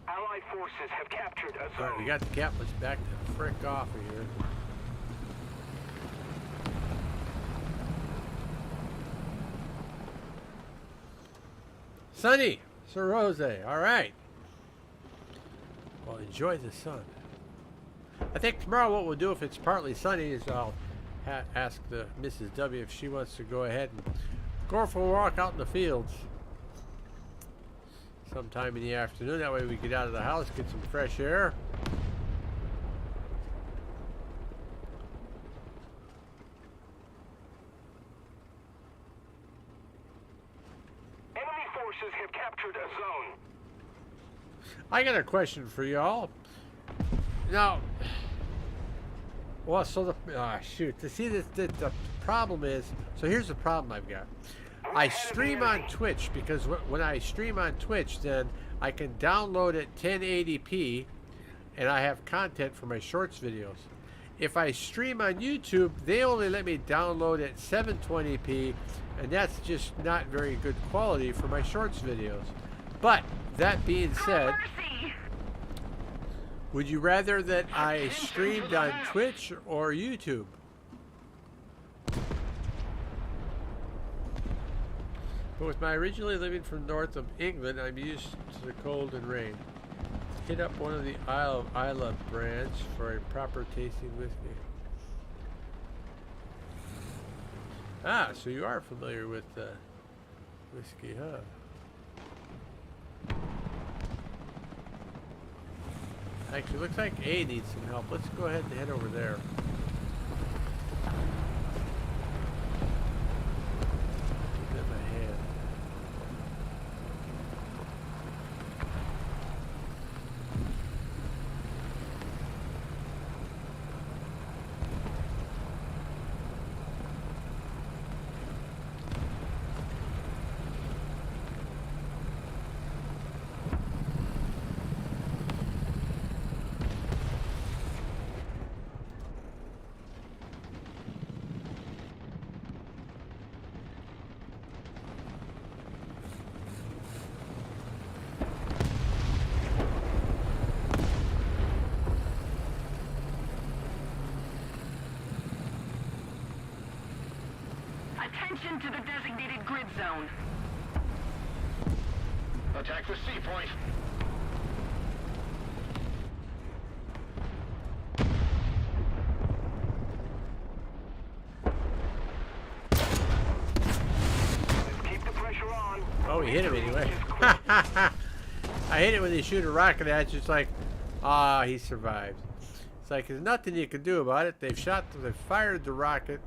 Speaker 2: Allied forces have captured a zone.
Speaker 1: Alright, we got the cap. Let's back the frick off of here. Sunny, Sir Rose. Alright. Well, enjoy the sun. I think tomorrow what we'll do, if it's partly sunny, is I'll ask the Mrs. W if she wants to go ahead and go for a walk out in the fields sometime in the afternoon. That way we get out of the house, get some fresh air.
Speaker 2: Enemy forces have captured a zone.
Speaker 1: I got a question for y'all. Now, well, so shoot. To see this, the problem is, so here's the problem I've got. I stream on Twitch, because when I stream on Twitch, then I can download it 1080p, and I have content for my shorts videos. If I stream on YouTube, they only let me download it 720p, and that's just not very good quality for my shorts videos. But that being said,
Speaker 3: Mercy!
Speaker 1: would you rather that I streamed on Twitch or YouTube? But with my originally living from north of England, I'm used to the cold and rain. Hit up one of the Isle of Isla brands for a proper tasting whiskey. Ah, so you are familiar with whiskey, huh? Actually, looks like A needs some help. Let's go ahead and head over there. Give him a hand.
Speaker 3: Attention to the designated grid zone.
Speaker 2: Attack the C point. Let's keep the pressure on.
Speaker 1: Oh, he hit him anyway. I hate it when they shoot a rocket at you. It's like, ah, he survived. It's like there's nothing you can do about it. They've fired the rocket.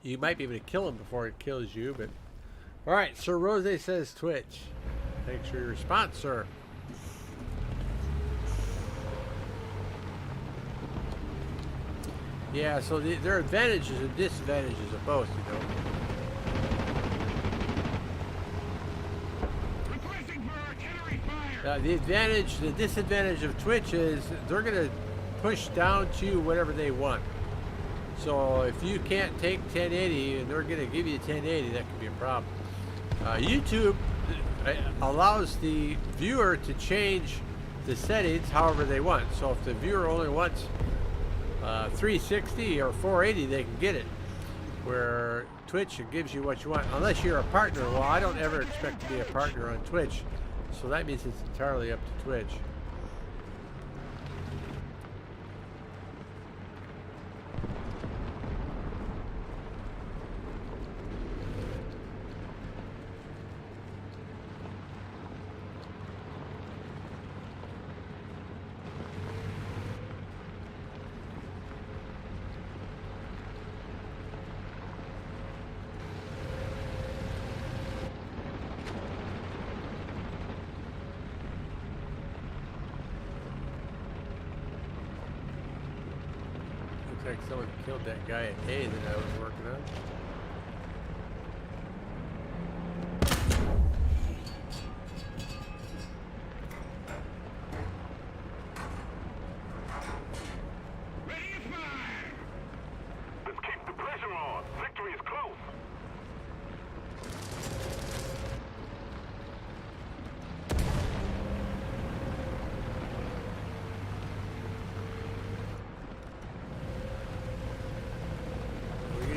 Speaker 1: You might be able to kill him before it kills you, but... Alright, Sir Rose says Twitch. Thanks for your response, sir. Yeah, so there are advantages and disadvantages of both, you know. The disadvantage of Twitch is they're going to push down to whatever they want. So if you can't take 1080 and they're going to give you 1080, that could be a problem. YouTube allows the viewer to change the settings however they want. So if the viewer only wants 360 or 480, they can get it. Where Twitch gives you what you want, unless you're a partner. Well, I don't ever expect to be a partner on Twitch, so that means it's entirely up to Twitch. Looks like someone killed that guy at A that I was working on.
Speaker 2: Ready to fire! Let's keep the pressure on. Victory is close.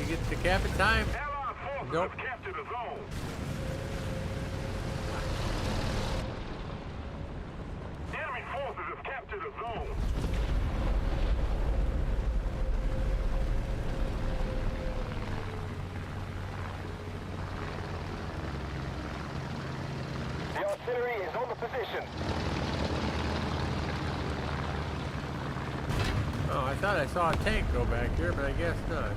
Speaker 1: Get the cap in time.
Speaker 2: Allied forces
Speaker 1: Nope.
Speaker 2: have captured the zone. Enemy forces have captured the zone. The artillery is on the position.
Speaker 1: Oh, I thought I saw a tank go back here, but I guess not.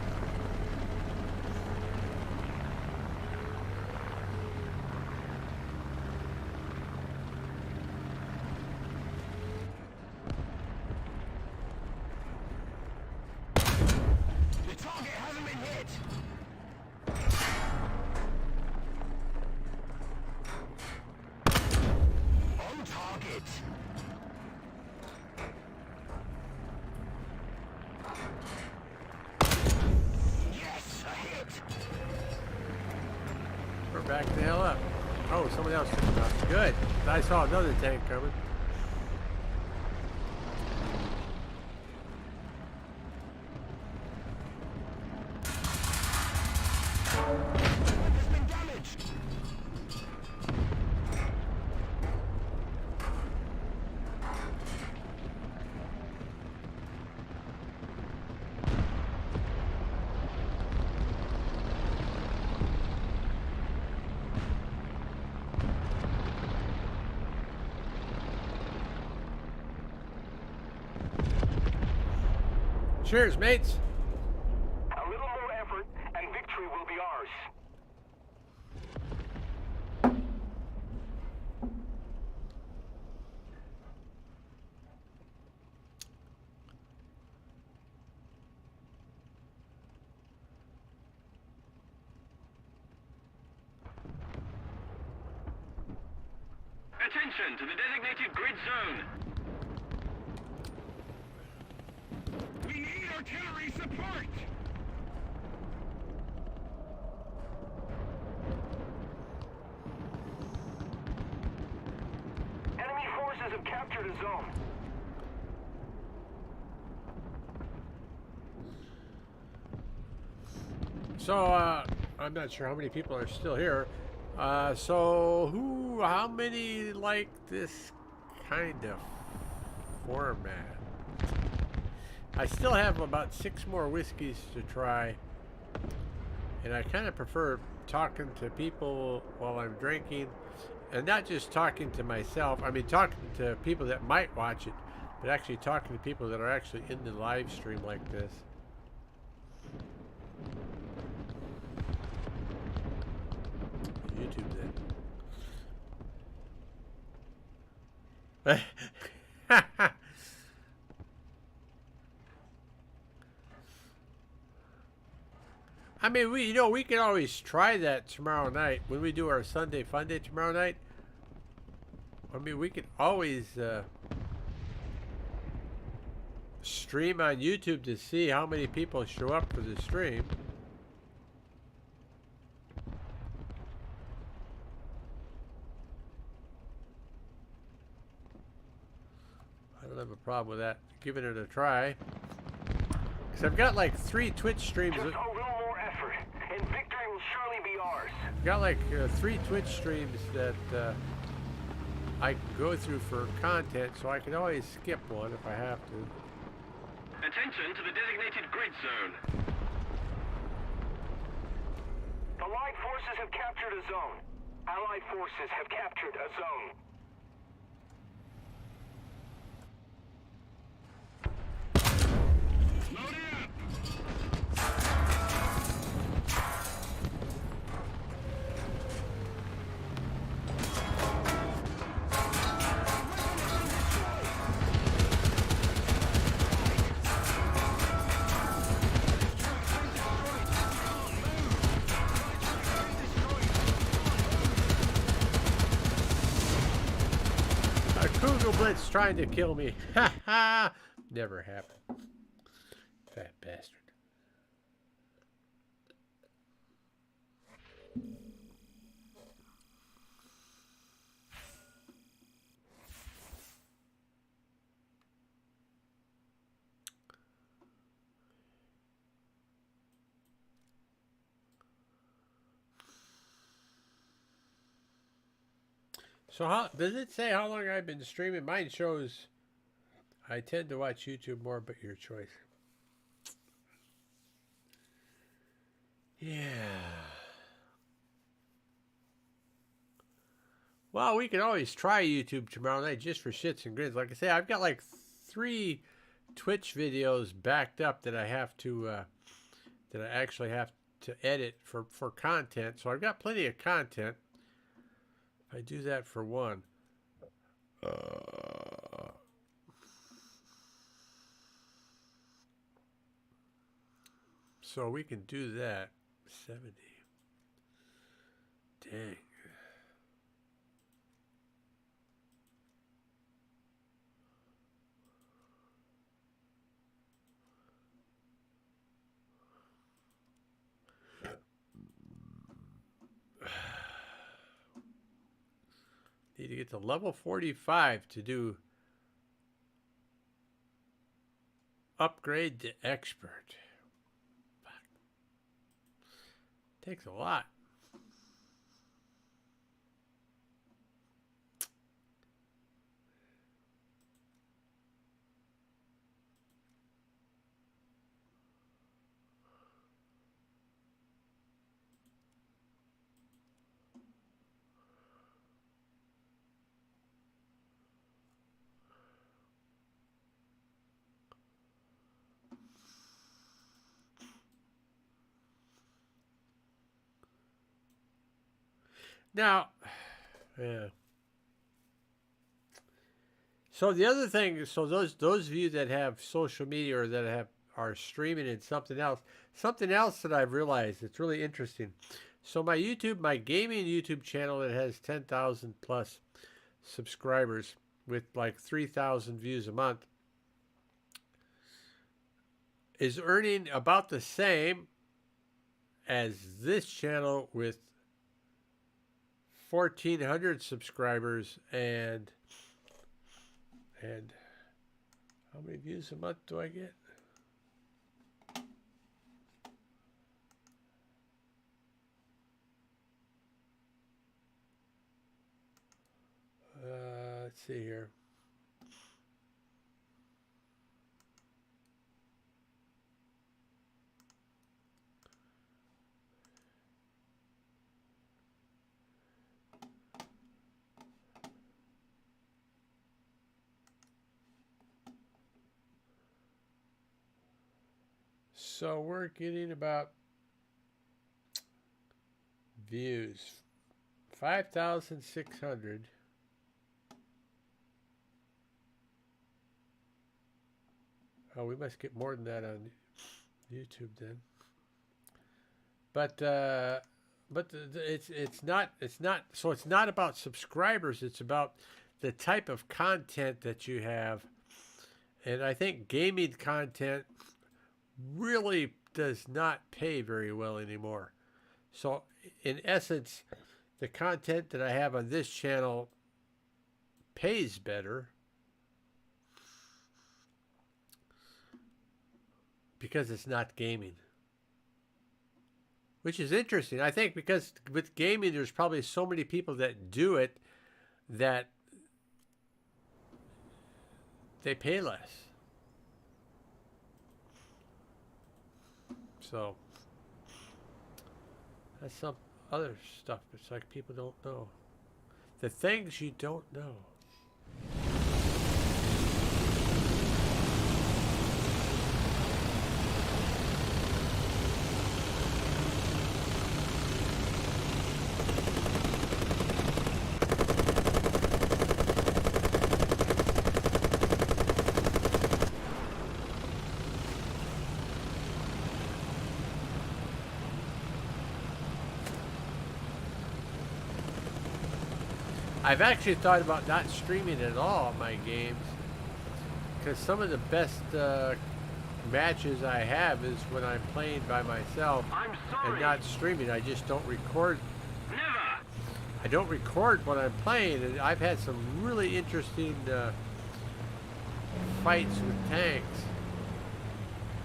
Speaker 1: We're back the hell up. Oh, somebody else took it out. Good. I saw another tank coming.
Speaker 2: Has been damaged.
Speaker 1: Cheers, mates.
Speaker 2: A little more effort, and victory will be ours.
Speaker 4: Attention to the designated grid zone.
Speaker 2: We need artillery support! Enemy forces have captured a zone.
Speaker 1: So, I'm not sure how many people are still here. How many like this kind of format? I still have about 6 more whiskeys to try. And I kind of prefer talking to people while I'm drinking. And not just talking to myself. I mean, talking to people that might watch it. But actually talking to people that are actually in the live stream like this. YouTube then. I mean, we can always try that tomorrow night when we do our Sunday Fun Day tomorrow night. I mean, we can always stream on YouTube to see how many people show up for the stream. I don't have a problem with that. Giving it a try. Because I've got like 3 Twitch streams.
Speaker 2: Just a little more effort, and victory will surely be ours.
Speaker 1: I've got like 3 Twitch streams that I can go through for content, so I can always skip one if I have to.
Speaker 4: Attention to the designated grid zone.
Speaker 2: The Allied forces have captured a zone. Allied forces have captured a zone.
Speaker 1: Blitz trying to kill me. Ha ha! Never happened. Fat bastard. So how does it say how long I've been streaming? Mine shows I tend to watch YouTube more, but your choice. Yeah. Well, we can always try YouTube tomorrow night just for shits and grins. Like I say, I've got like 3 Twitch videos backed up that I have to that I actually have to edit for content. So I've got plenty of content. If I do that for one. So we can do that. 70. Dang. Need to get to level 45 to do upgrade to expert. Fuck. Takes a lot. Now, yeah. So the other thing, so those of you that have social media or that are streaming and something else that I've realized it's really interesting. So my gaming YouTube channel that has 10,000 plus subscribers with like 3,000 views a month is earning about the same as this channel with 1,400 subscribers and how many views a month do I get? see here. So we're getting about views 5,600. Oh, we must get more than that on YouTube then. It's not so it's not about subscribers. It's about the type of content that you have, and I think gaming content really does not pay very well anymore. So in essence, the content that I have on this channel pays better because it's not gaming. Which is interesting, I think, because with gaming, there's probably so many people that do it that they pay less. So that's some other stuff. It's like people don't know. The things you don't know. I've actually thought about not streaming at all my games because some of the best matches I have is when I'm playing by myself
Speaker 2: I'm sorry.
Speaker 1: and not streaming. I just don't record.
Speaker 2: Never.
Speaker 1: I don't record when I'm playing, and I've had some really interesting fights with tanks,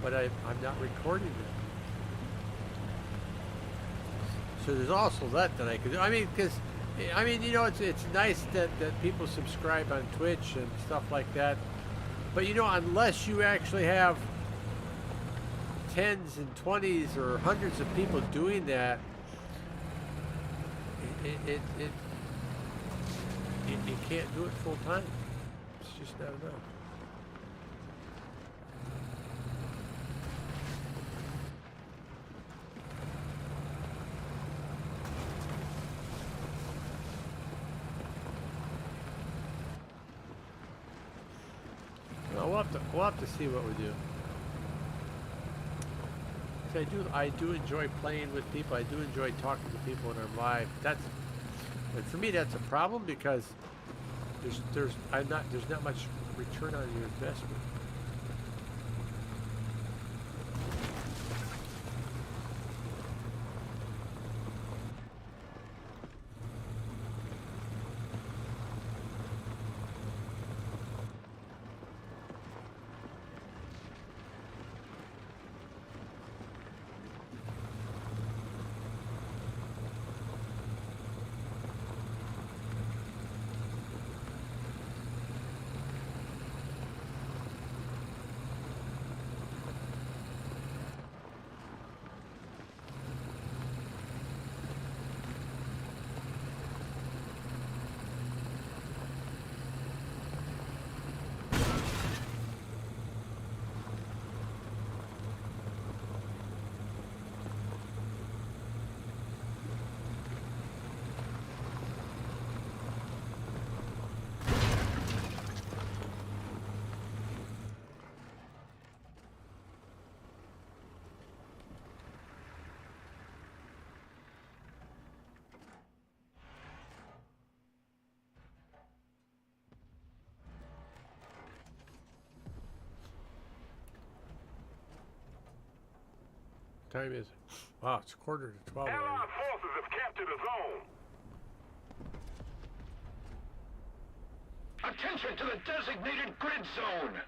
Speaker 1: but I'm not recording them. So there's also that I could do. I mean, because you know, it's nice that people subscribe on Twitch and stuff like that. But, you know, unless you actually have tens and 20s or hundreds of people doing that, you can't do it full time. It's just not enough. We'll have to see what we do. I do enjoy playing with people. I do enjoy talking to people when I'm live. But for me that's a problem because there's not much return on your investment. Time is, wow, it's 11:45.
Speaker 2: Allied forces have captured a zone. Attention to the designated grid zone.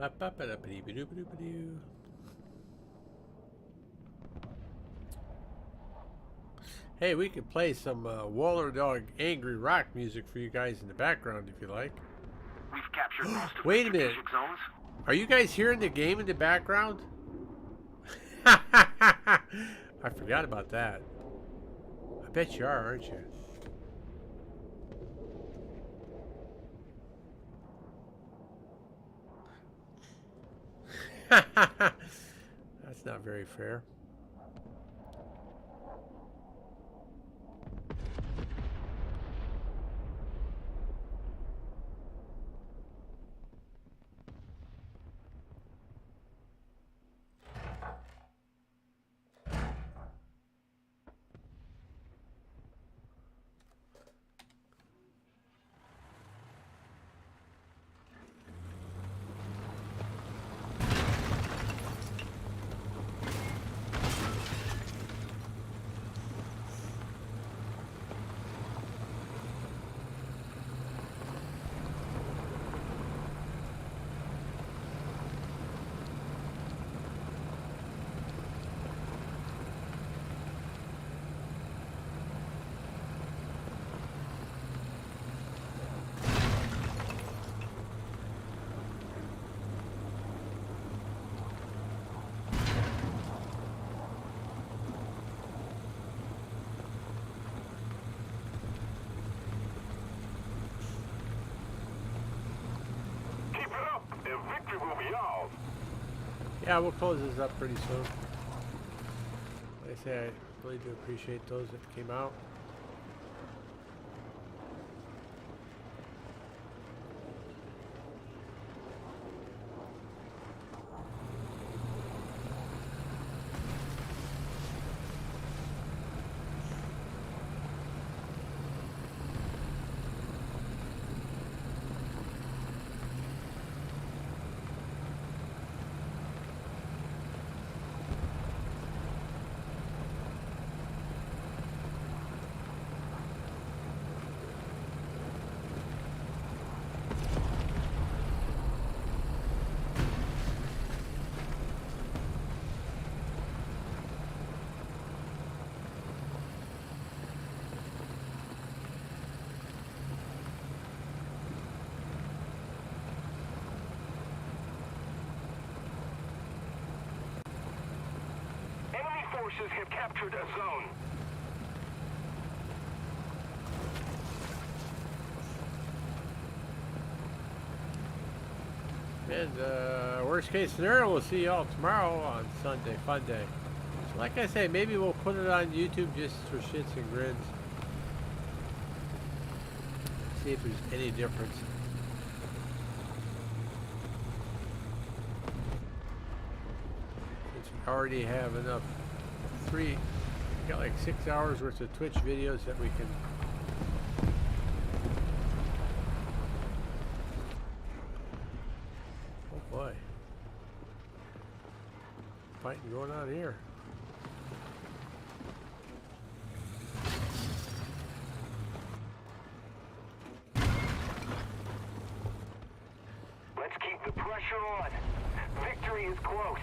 Speaker 1: Ba-ba-ba-da-ba-dee-ba-doo-ba-doo-ba-doo. Hey, we could play some Waller Dog Angry Rock music for you guys in the background if you like.
Speaker 2: We've captured most of
Speaker 1: Wait
Speaker 2: the
Speaker 1: a minute.
Speaker 2: strategic zones.
Speaker 1: Are you guys hearing the game in the background? I forgot about that. I bet you are, aren't you? That's not very fair.
Speaker 2: Keep it up, and victory will be ours.
Speaker 1: Yeah, we'll close this up pretty soon. Like I say, I really do appreciate those that came out.
Speaker 2: Enemy forces have captured a zone.
Speaker 1: And worst case scenario, we'll see y'all tomorrow on Sunday, Fun Day. So like I say, maybe we'll put it on YouTube just for shits and grins. See if there's any difference. Since we already have enough we got like 6 hours worth of Twitch videos that we can boy. Fighting going on here.
Speaker 2: Let's keep the pressure on. Victory is close.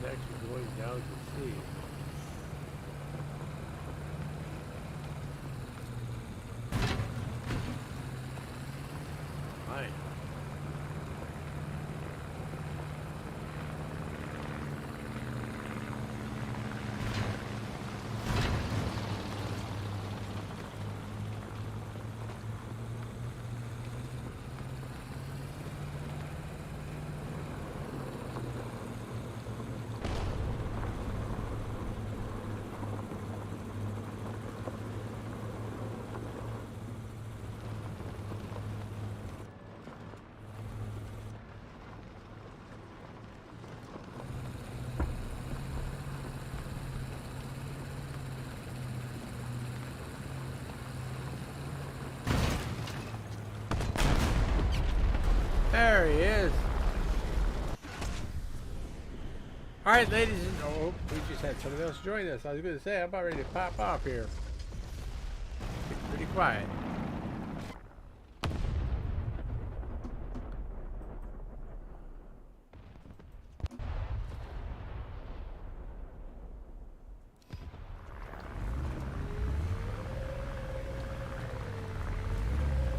Speaker 1: Actually going down to sea. Hi. There he is. All right, ladies and oh, we just had someone else join us. I was going to say, I'm about ready to pop off here. It's pretty quiet.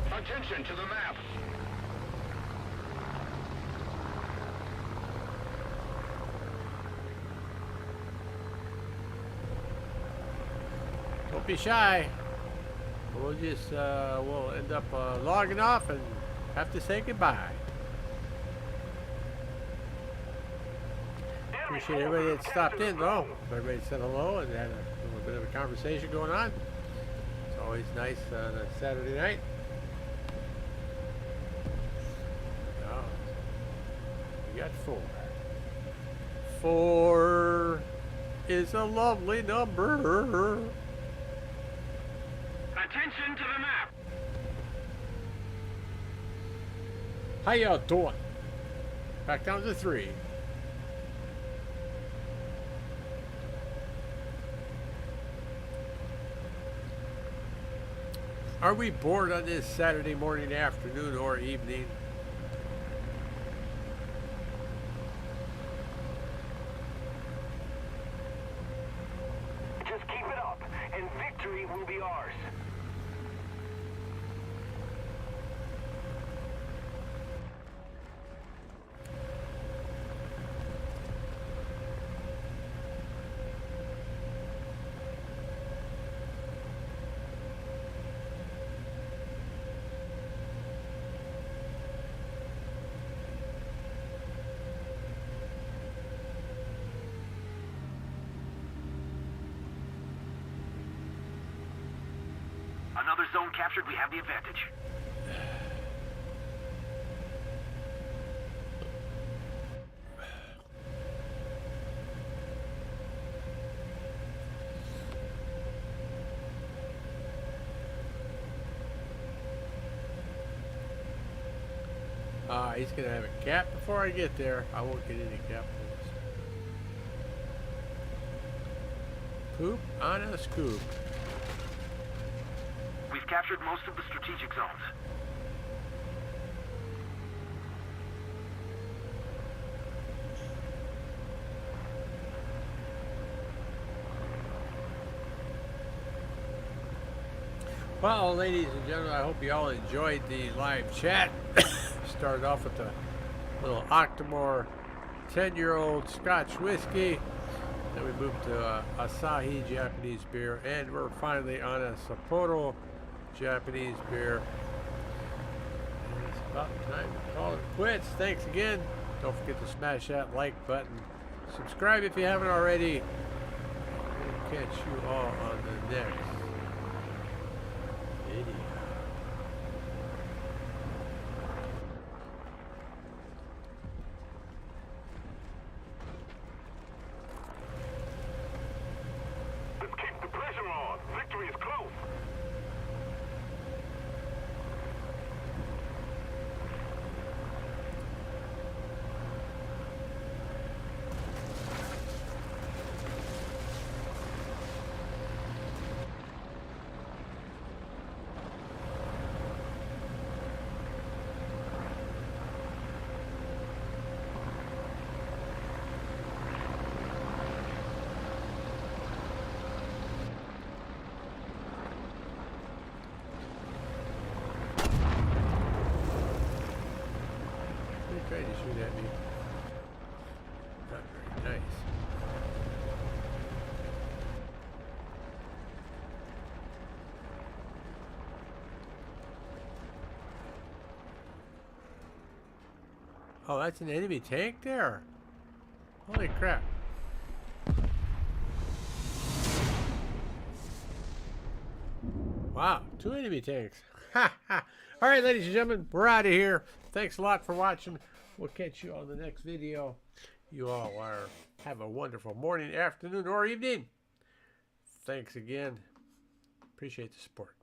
Speaker 2: Attention to the map.
Speaker 1: Don't be shy. We'll just we'll end up logging off and have to say goodbye. Appreciate everybody that stopped in, though. Everybody said hello and had a little bit of a conversation going on. It's always nice on a Saturday night. Oh, we got 4. 4 is a lovely number.
Speaker 4: Attention to the map.
Speaker 1: How y'all doing? Back down to 3. Are we bored on this Saturday morning, afternoon, or evening?
Speaker 2: Just keep it up, and victory will be ours.
Speaker 4: Another zone captured, we have the advantage.
Speaker 1: He's gonna have a cap before I get there. I won't get any cap. Poop on a scoop.
Speaker 4: We've captured most of the strategic zones.
Speaker 1: Well, ladies and gentlemen, I hope you all enjoyed the live chat. Started off with a little Octomore 10-year-old Scotch whiskey. Then we moved to Asahi Japanese beer, and we're finally on a Sapporo Japanese beer. And it's about time to call it quits. Thanks again. Don't forget to smash that like button. Subscribe if you haven't already. We'll catch you all on the next video.
Speaker 2: Let's keep the pressure on. Victory is close.
Speaker 1: They tried to shoot at me. Not very nice. Oh, that's an enemy tank there. Holy crap. Wow, 2 enemy tanks. Ha ha. All right, ladies and gentlemen, we're out of here. Thanks a lot for watching. We'll catch you on the next video. You all have a wonderful morning, afternoon, or evening. Thanks again. Appreciate the support.